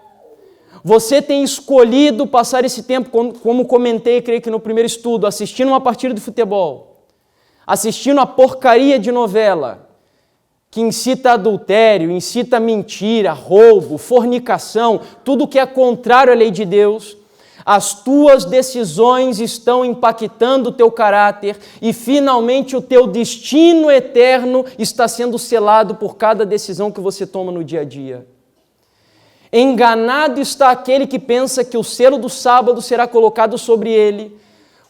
você tem escolhido passar esse tempo, como comentei, creio que no primeiro estudo, assistindo uma partida de futebol, assistindo a porcaria de novela, que incita adultério, incita mentira, roubo, fornicação, tudo que é contrário à lei de Deus, as tuas decisões estão impactando o teu caráter e finalmente o teu destino eterno está sendo selado por cada decisão que você toma no dia a dia. Enganado está aquele que pensa que o selo do sábado será colocado sobre ele,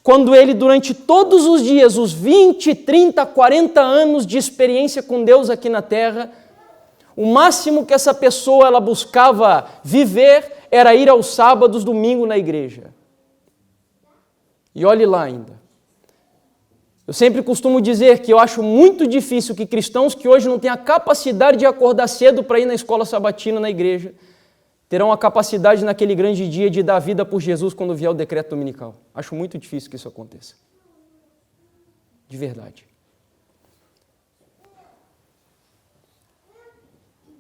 quando ele durante todos os dias, os 20, 30, 40 anos de experiência com Deus aqui na terra, o máximo que essa pessoa ela buscava viver era ir aos sábados, domingo na igreja. E olhe lá ainda. Eu sempre costumo dizer que eu acho muito difícil que cristãos que hoje não têm a capacidade de acordar cedo para ir na escola sabatina na igreja, terão a capacidade naquele grande dia de dar vida por Jesus quando vier o decreto dominical. Acho muito difícil que isso aconteça. De verdade.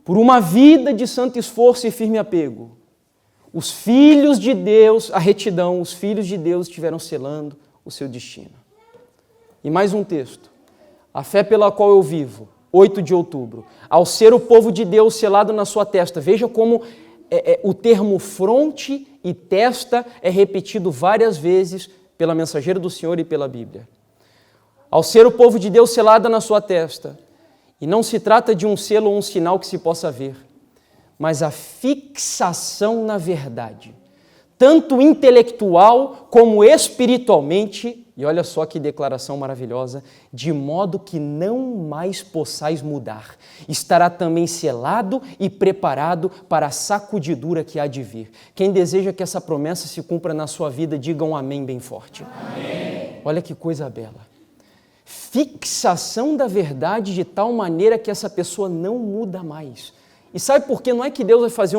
Por uma vida de santo esforço e firme apego, os filhos de Deus, a retidão, os filhos de Deus estiveram selando o seu destino. E mais um texto. A fé pela qual eu vivo, 8 de outubro. Ao ser o povo de Deus selado na sua testa. Veja como o termo fronte e testa é repetido várias vezes pela mensageira do Senhor e pela Bíblia. Ao ser o povo de Deus selado na sua testa. E não se trata de um selo ou um sinal que se possa ver, mas a fixação na verdade, tanto intelectual como espiritualmente, e olha só que declaração maravilhosa, de modo que não mais possais mudar, estará também selado e preparado para a sacudidura que há de vir. Quem deseja que essa promessa se cumpra na sua vida, diga um amém bem forte. Amém. Olha que coisa bela. Fixação da verdade de tal maneira que essa pessoa não muda mais. E sabe por quê? Não é que Deus vai fazer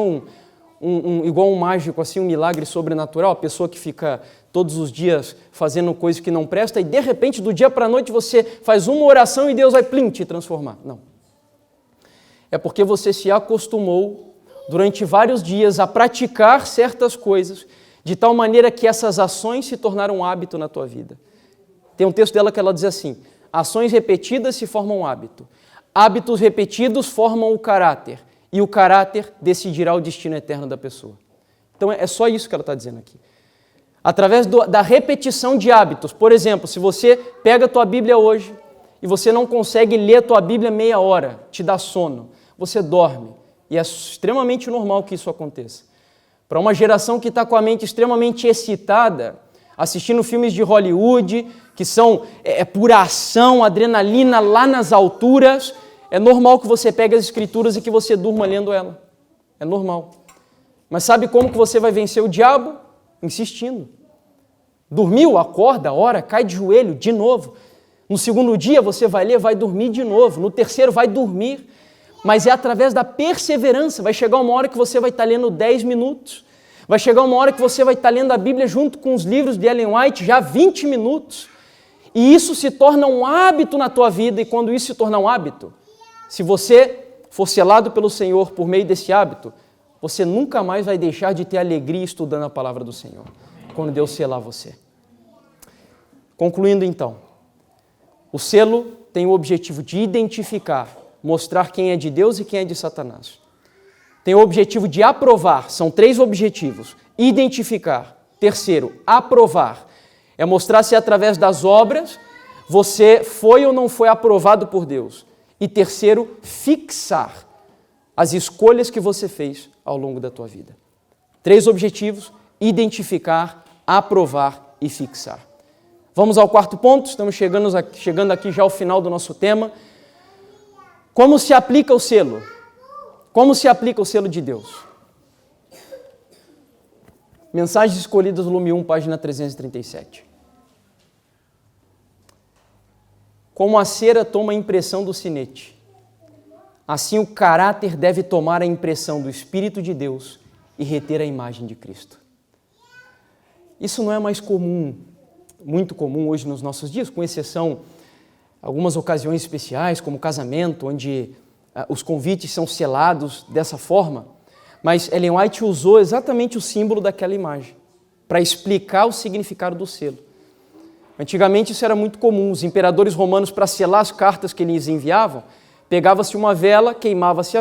igual um mágico, assim, um milagre sobrenatural, a pessoa que fica todos os dias fazendo coisas que não presta e de repente, do dia para a noite, você faz uma oração e Deus vai plim, te transformar. Não. É porque você se acostumou durante vários dias a praticar certas coisas de tal maneira que essas ações se tornaram um hábito na tua vida. Tem um texto dela que ela diz assim: ações repetidas se formam hábito, hábitos repetidos formam o caráter, e o caráter decidirá o destino eterno da pessoa. Então é só isso que ela está dizendo aqui. Através da repetição de hábitos, por exemplo, se você pega a tua Bíblia hoje e você não consegue ler a tua Bíblia meia hora, te dá sono, você dorme, e é extremamente normal que isso aconteça. Para uma geração que está com a mente extremamente excitada, assistindo filmes de Hollywood, que são pura ação, adrenalina lá nas alturas, é normal que você pegue as Escrituras e que você durma lendo ela. É normal. Mas sabe como que você vai vencer o diabo? Insistindo. Dormiu, acorda, ora, cai de joelho de novo. No segundo dia você vai ler, vai dormir de novo. No terceiro vai dormir. Mas é através da perseverança. Vai chegar uma hora que você vai estar lendo 10 minutos. Vai chegar uma hora que você vai estar lendo a Bíblia junto com os livros de Ellen White já 20 minutos. E isso se torna um hábito na tua vida. E quando isso se tornar um hábito, se você for selado pelo Senhor por meio desse hábito, você nunca mais vai deixar de ter alegria estudando a palavra do Senhor, quando Deus selar você. Concluindo então, o selo tem o objetivo de identificar, mostrar quem é de Deus e quem é de Satanás. Tem o objetivo de aprovar, são 3 objetivos. Identificar. Terceiro, aprovar. É mostrar se através das obras você foi ou não foi aprovado por Deus. E terceiro, fixar as escolhas que você fez ao longo da tua vida. 3 objetivos: identificar, aprovar e fixar. Vamos ao 4º ponto, estamos chegando aqui já ao final do nosso tema. Como se aplica o selo? Como se aplica o selo de Deus? Mensagens Escolhidas, volume 1, página 337. Como a cera toma a impressão do sinete, assim o caráter deve tomar a impressão do Espírito de Deus e reter a imagem de Cristo. Isso não é mais comum, muito comum hoje nos nossos dias, com exceção algumas ocasiões especiais, como casamento, onde os convites são selados dessa forma. Mas Ellen White usou exatamente o símbolo daquela imagem para explicar o significado do selo. Antigamente isso era muito comum. Os imperadores romanos, para selar as cartas que eles enviavam, pegava-se uma vela, queimava-se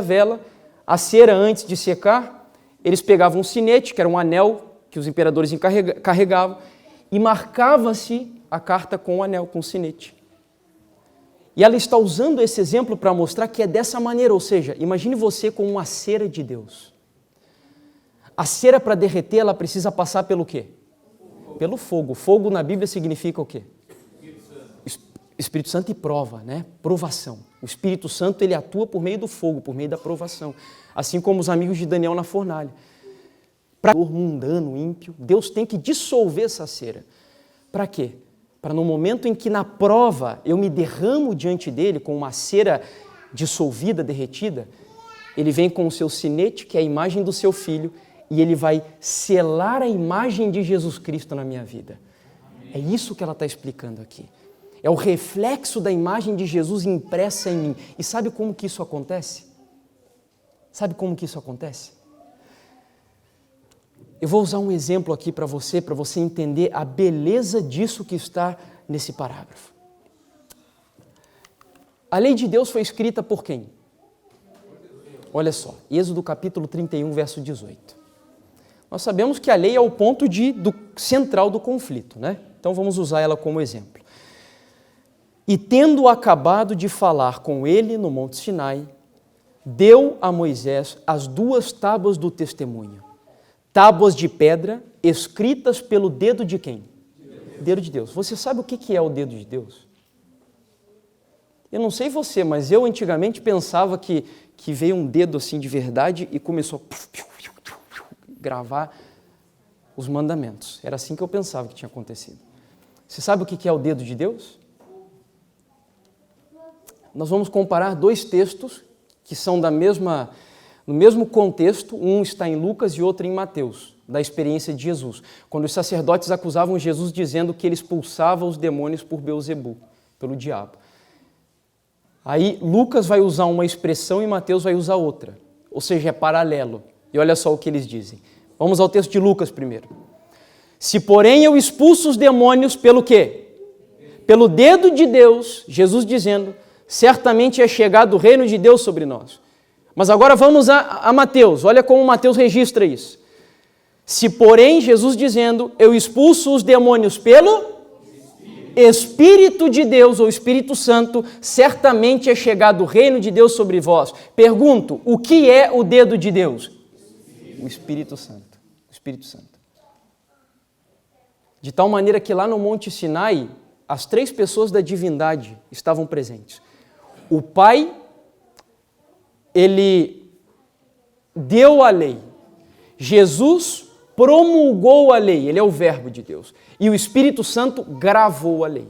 a cera antes de secar, eles pegavam um sinete, que era um anel que os imperadores carregavam, e marcava-se a carta com o anel, com o sinete. E ela está usando esse exemplo para mostrar que é dessa maneira, ou seja, imagine você com uma cera de Deus. A cera, para derreter, ela precisa passar pelo quê? Pelo fogo. Fogo na Bíblia significa o quê? Espírito Santo e prova, né? Provação. O Espírito Santo, ele atua por meio do fogo, por meio da provação. Assim como os amigos de Daniel na fornalha. Para o mundano, ímpio, Deus tem que dissolver essa cera. Para quê? Para no momento em que na prova eu me derramo diante dele com uma cera dissolvida, derretida, ele vem com o seu sinete, que é a imagem do seu filho, e ele vai selar a imagem de Jesus Cristo na minha vida. É isso que ela está explicando aqui. É o reflexo da imagem de Jesus impressa em mim. E sabe como que isso acontece? Sabe como que isso acontece? Eu vou usar um exemplo aqui para você entender a beleza disso que está nesse parágrafo. A lei de Deus foi escrita por quem? Olha só, Êxodo capítulo 31, verso 18. Nós sabemos que a lei é o ponto central do conflito, né? Então vamos usar ela como exemplo. E tendo acabado de falar com ele no Monte Sinai, deu a Moisés as 2 tábuas do testemunho, tábuas de pedra escritas pelo dedo de quem? Dedo de Deus. Você sabe o que é o dedo de Deus? Eu não sei você, mas eu antigamente pensava que veio um dedo assim de verdade e começou a gravar os mandamentos. Era assim que eu pensava que tinha acontecido. Você sabe o que é o dedo de Deus? Nós vamos comparar 2 textos que são no mesmo contexto, um está em Lucas e outro em Mateus, da experiência de Jesus, quando os sacerdotes acusavam Jesus dizendo que ele expulsava os demônios por Beelzebu, pelo diabo. Aí Lucas vai usar uma expressão e Mateus vai usar outra, ou seja, é paralelo. E olha só o que eles dizem. Vamos ao texto de Lucas primeiro. Se porém eu expulso os demônios pelo quê? Pelo dedo de Deus, Jesus dizendo, certamente é chegado o reino de Deus sobre nós. Mas agora vamos a Mateus, olha como Mateus registra isso. Se porém, Jesus dizendo, eu expulso os demônios pelo Espírito de Deus, ou Espírito Santo, certamente é chegado o reino de Deus sobre vós. Pergunto, o que é o dedo de Deus? O Espírito Santo. O Espírito Santo. De tal maneira que lá no Monte Sinai, as 3 pessoas da divindade estavam presentes. O Pai, ele deu a lei. Jesus promulgou a lei, ele é o verbo de Deus, e o Espírito Santo gravou a lei.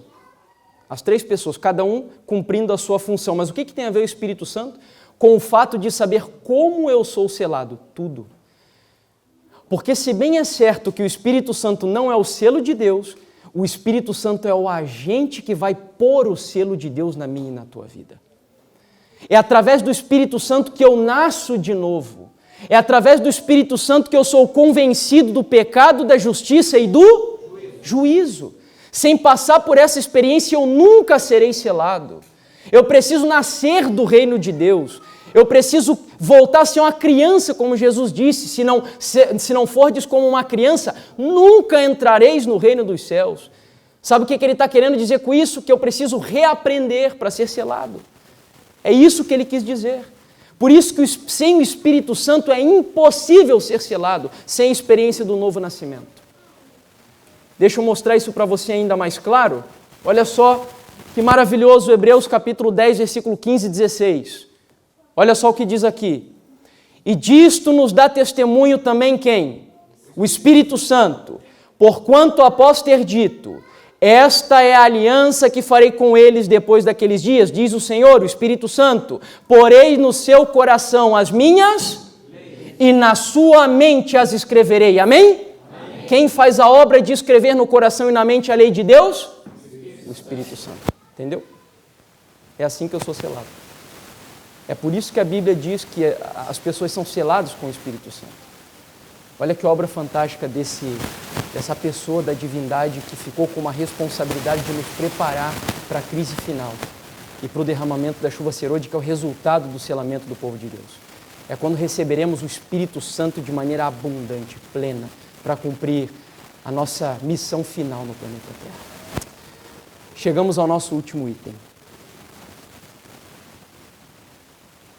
As três pessoas, cada um cumprindo a sua função. Mas o que tem a ver o Espírito Santo com o fato de saber como eu sou selado? Tudo. Porque se bem é certo que o Espírito Santo não é o selo de Deus, o Espírito Santo é o agente que vai pôr o selo de Deus na minha e na tua vida. É através do Espírito Santo que eu nasço de novo. É através do Espírito Santo que eu sou convencido do pecado, da justiça e do juízo. Sem passar por essa experiência, eu nunca serei selado. Eu preciso nascer do reino de Deus. Eu preciso voltar a ser uma criança, como Jesus disse. Se não fordes como uma criança, nunca entrareis no reino dos céus. Sabe o que ele está querendo dizer com isso? Que eu preciso reaprender para ser selado. É isso que ele quis dizer. Por isso que sem o Espírito Santo é impossível ser selado, sem a experiência do novo nascimento. Deixa eu mostrar isso para você ainda mais claro. Olha só que maravilhoso, Hebreus capítulo 10, versículo 15 e 16. Olha só o que diz aqui. E disto nos dá testemunho também quem? O Espírito Santo. Porquanto após ter dito, esta é a aliança que farei com eles depois daqueles dias, diz o Senhor, o Espírito Santo, porei no seu coração as minhas e na sua mente as escreverei. Amém? Quem faz a obra de escrever no coração e na mente a lei de Deus? O Espírito Santo. Entendeu? É assim que eu sou selado. É por isso que a Bíblia diz que as pessoas são seladas com o Espírito Santo. Olha que obra fantástica dessa pessoa da divindade que ficou com uma responsabilidade de nos preparar para a crise final e para o derramamento da chuva serôdia, que é o resultado do selamento do povo de Deus. É quando receberemos o Espírito Santo de maneira abundante, plena, para cumprir a nossa missão final no planeta Terra. Chegamos ao nosso último item.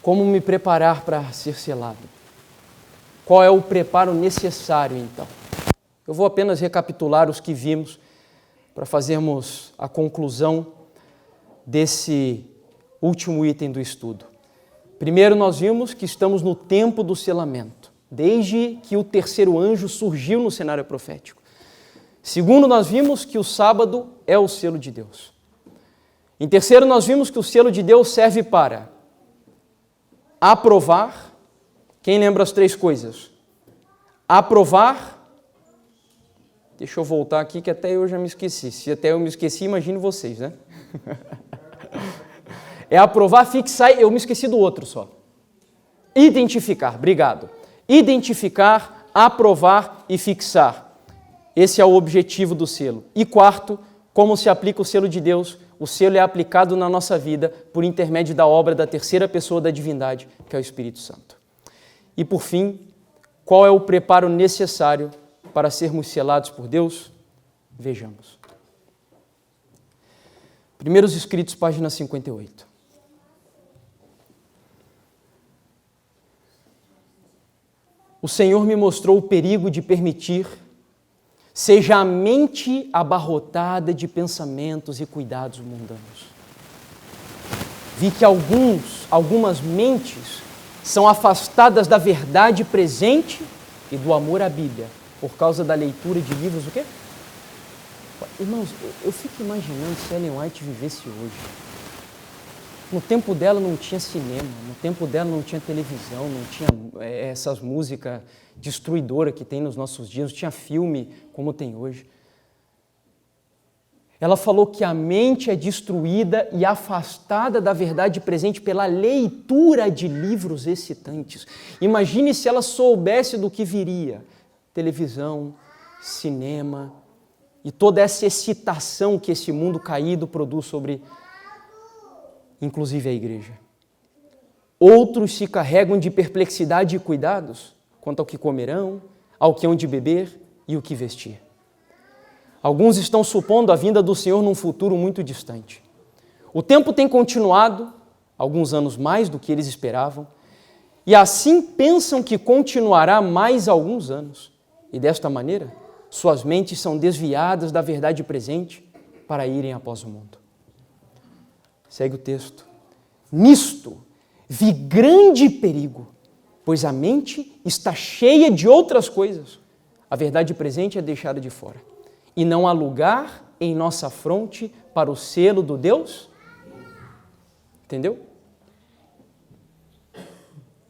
Como me preparar para ser selado? Qual é o preparo necessário, então? Eu vou apenas recapitular os que vimos para fazermos a conclusão desse último item do estudo. Primeiro, nós vimos que estamos no tempo do selamento, desde que o terceiro anjo surgiu no cenário profético. Segundo, nós vimos que o sábado é o selo de Deus. Em terceiro, nós vimos que o selo de Deus serve para aprovar. Quem lembra as três coisas? Aprovar. Deixa eu voltar aqui que até eu já me esqueci. Se até eu me esqueci, imagine vocês, né? É aprovar, fixar, eu me esqueci do outro só. Identificar, obrigado. Identificar, aprovar e fixar. Esse é o objetivo do selo. E quarto, como se aplica o selo de Deus? O selo é aplicado na nossa vida por intermédio da obra da terceira pessoa da divindade, que é o Espírito Santo. E por fim, qual é o preparo necessário para sermos selados por Deus? Vejamos. Primeiros Escritos, página 58. O Senhor me mostrou o perigo de permitir seja a mente abarrotada de pensamentos e cuidados mundanos. Vi que algumas mentes são afastadas da verdade presente e do amor à Bíblia, por causa da leitura de livros, o quê? Irmãos, eu fico imaginando se Ellen White vivesse hoje. No tempo dela não tinha cinema, no tempo dela não tinha televisão, não tinha essas músicas destruidoras que tem nos nossos dias, não tinha filme como tem hoje. Ela falou que a mente é destruída e afastada da verdade presente pela leitura de livros excitantes. Imagine se ela soubesse do que viria. Televisão, cinema e toda essa excitação que esse mundo caído produz sobre, inclusive, a igreja. Outros se carregam de perplexidade e cuidados quanto ao que comerão, ao que hão de beber e o que vestir. Alguns estão supondo a vinda do Senhor num futuro muito distante. O tempo tem continuado, alguns anos mais do que eles esperavam, e assim pensam que continuará mais alguns anos. E desta maneira, suas mentes são desviadas da verdade presente para irem após o mundo. Segue o texto. Nisto vi grande perigo, pois a mente está cheia de outras coisas, A verdade presente é deixada de fora. E não há lugar em nossa fronte para o selo do Deus. Entendeu?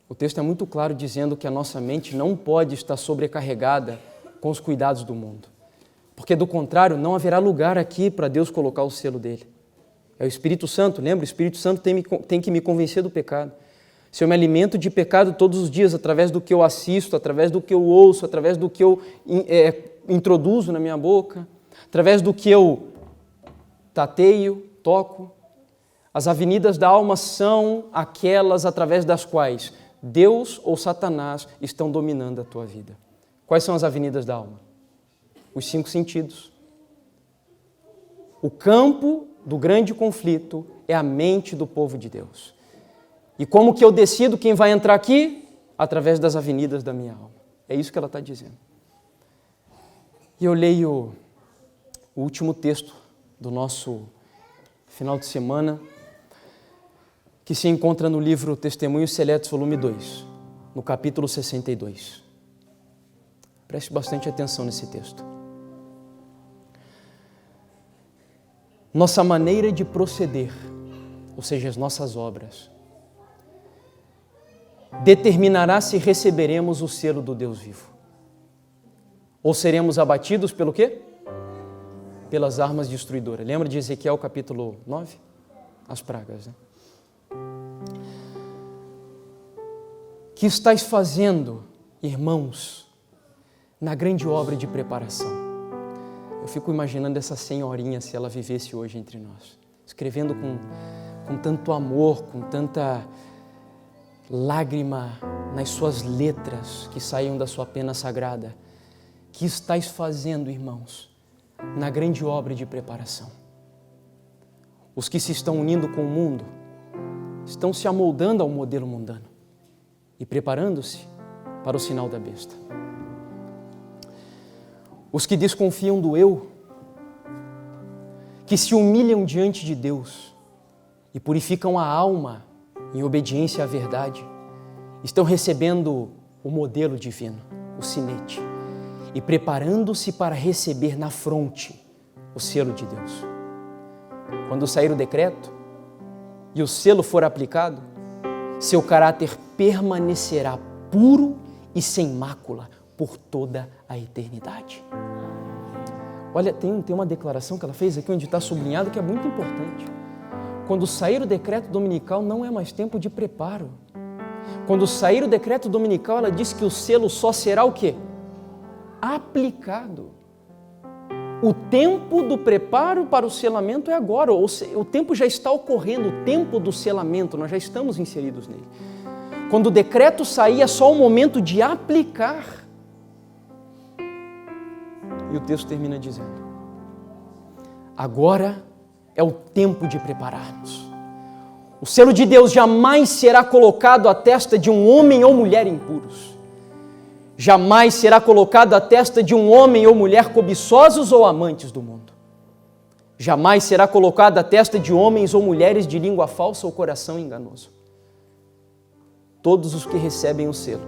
O texto é muito claro dizendo que a nossa mente não pode estar sobrecarregada com os cuidados do mundo. Porque, do contrário, não haverá lugar aqui para Deus colocar o selo dele. É o Espírito Santo, lembra? O Espírito Santo tem que me convencer do pecado. Se eu me alimento de pecado todos os dias, através do que eu assisto, através do que eu ouço, através do que eu introduzo na minha boca, através do que eu tateio, toco, as avenidas da alma são aquelas através das quais Deus ou Satanás estão dominando a tua vida. Quais são as avenidas da alma? Os 5 sentidos. O campo do grande conflito é a mente do povo de Deus. E como que eu decido quem vai entrar aqui? Através das avenidas da minha alma. É isso que ela está dizendo. E eu leio o último texto do nosso final de semana, que se encontra no livro Testemunhos Seletos, volume 2, no capítulo 62. Preste bastante atenção nesse texto. Nossa maneira de proceder, ou seja, as nossas obras, determinará se receberemos o selo do Deus vivo. Ou seremos abatidos pelo quê? Pelas armas destruidoras. Lembra de Ezequiel capítulo 9? As pragas, né? Que estáis fazendo, irmãos, na grande obra de preparação? Eu fico imaginando essa senhorinha, se ela vivesse hoje entre nós, escrevendo com tanto amor, com tanta lágrima nas suas letras que saíam da sua pena sagrada. Que estáis fazendo, irmãos, na grande obra de preparação? Os que se estão unindo com o mundo estão se amoldando ao modelo mundano e preparando-se para o sinal da besta. Os que desconfiam do eu, que se humilham diante de Deus e purificam a alma em obediência à verdade, estão recebendo o modelo divino, o sinete, e preparando-se para receber na fronte o selo de Deus. Quando sair o decreto e o selo for aplicado, seu caráter permanecerá puro e sem mácula por toda a eternidade. Olha, tem uma declaração que ela fez aqui onde está sublinhado que é muito importante. Quando sair o decreto dominical, não é mais tempo de preparo. Quando sair o decreto dominical, ela diz que o selo só será o quê? Aplicado. O tempo do preparo para o selamento é agora, o tempo já está ocorrendo, o tempo do selamento, nós já estamos inseridos nele. Quando o decreto sair, é só o momento de aplicar. E o texto termina dizendo: agora é o tempo de preparar-nos. O selo de Deus jamais será colocado à testa de um homem ou mulher impuros. Jamais será colocado à testa de um homem ou mulher cobiçosos ou amantes do mundo. Jamais será colocado à testa de homens ou mulheres de língua falsa ou coração enganoso. Todos os que recebem o selo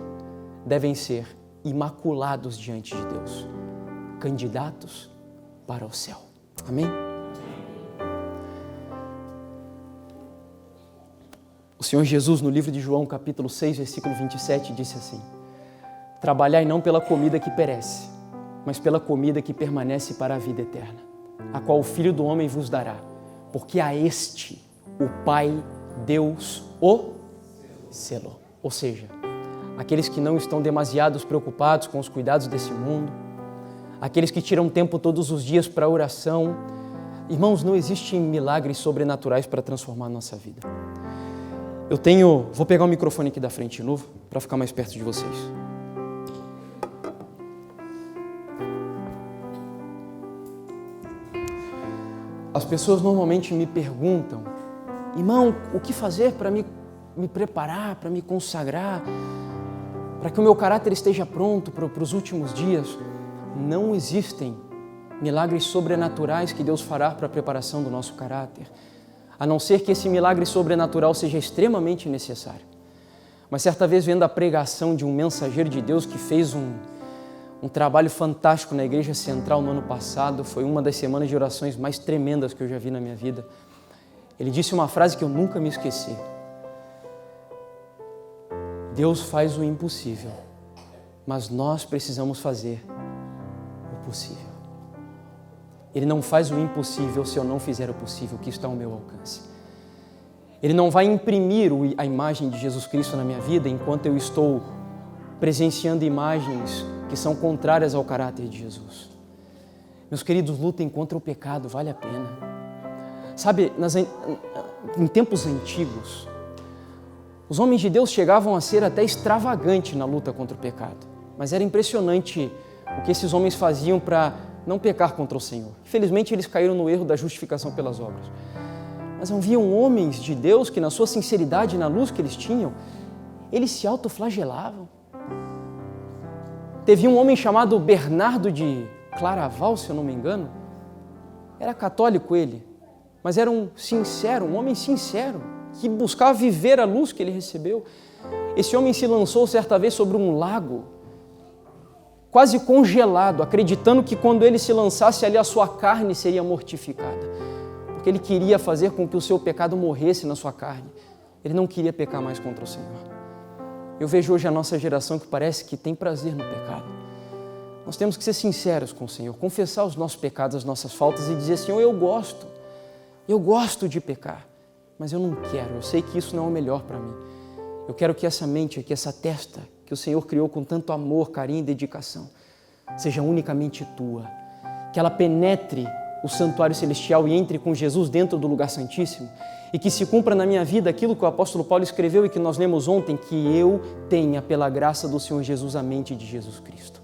devem ser imaculados diante de Deus, candidatos para o céu. Amém? O Senhor Jesus, no livro de João, capítulo 6, versículo 27, disse assim: trabalhai não pela comida que perece, mas pela comida que permanece para a vida eterna, a qual o Filho do Homem vos dará, porque a este o Pai, Deus, o selou. Ou seja, aqueles que não estão demasiados preocupados com os cuidados desse mundo, aqueles que tiram tempo todos os dias para oração. Irmãos, não existem milagres sobrenaturais para transformar a nossa vida. Vou pegar o microfone aqui da frente de novo, para ficar mais perto de vocês. As pessoas normalmente me perguntam: irmão, o que fazer para me preparar, para me consagrar, para que o meu caráter esteja pronto para os últimos dias? Não existem milagres sobrenaturais que Deus fará para a preparação do nosso caráter, a não ser que esse milagre sobrenatural seja extremamente necessário. Mas certa vez, vendo a pregação de um mensageiro de Deus que fez um trabalho fantástico na Igreja Central no ano passado. Foi uma das semanas de orações mais tremendas que eu já vi na minha vida. Ele disse uma frase que eu nunca me esqueci. Deus faz o impossível, mas nós precisamos fazer o possível. Ele não faz o impossível se eu não fizer o possível, que está ao meu alcance. Ele não vai imprimir a imagem de Jesus Cristo na minha vida enquanto eu estou presenciando imagens que são contrárias ao caráter de Jesus. Meus queridos, lutem contra o pecado, vale a pena. Sabe, em tempos antigos, os homens de Deus chegavam a ser até extravagantes na luta contra o pecado. Mas era impressionante o que esses homens faziam para não pecar contra o Senhor. Infelizmente, eles caíram no erro da justificação pelas obras. Mas haviam homens de Deus que, na sua sinceridade, na luz que eles tinham, eles se autoflagelavam. Teve um homem chamado Bernardo de Claraval, se eu não me engano. Era católico ele, mas era um homem sincero, que buscava viver a luz que ele recebeu. Esse homem se lançou certa vez sobre um lago, quase congelado, acreditando que quando ele se lançasse ali a sua carne seria mortificada, porque ele queria fazer com que o seu pecado morresse na sua carne. Ele não queria pecar mais contra o Senhor. Eu vejo hoje a nossa geração que parece que tem prazer no pecado. Nós temos que ser sinceros com o Senhor, confessar os nossos pecados, as nossas faltas e dizer: Senhor, eu gosto de pecar, mas eu não quero, eu sei que isso não é o melhor para mim. Eu quero que essa mente aqui, essa testa que o Senhor criou com tanto amor, carinho e dedicação, seja unicamente tua, que ela penetre o santuário celestial e entre com Jesus dentro do lugar santíssimo, e que se cumpra na minha vida aquilo que o apóstolo Paulo escreveu e que nós lemos ontem, que eu tenha, pela graça do Senhor Jesus, a mente de Jesus Cristo.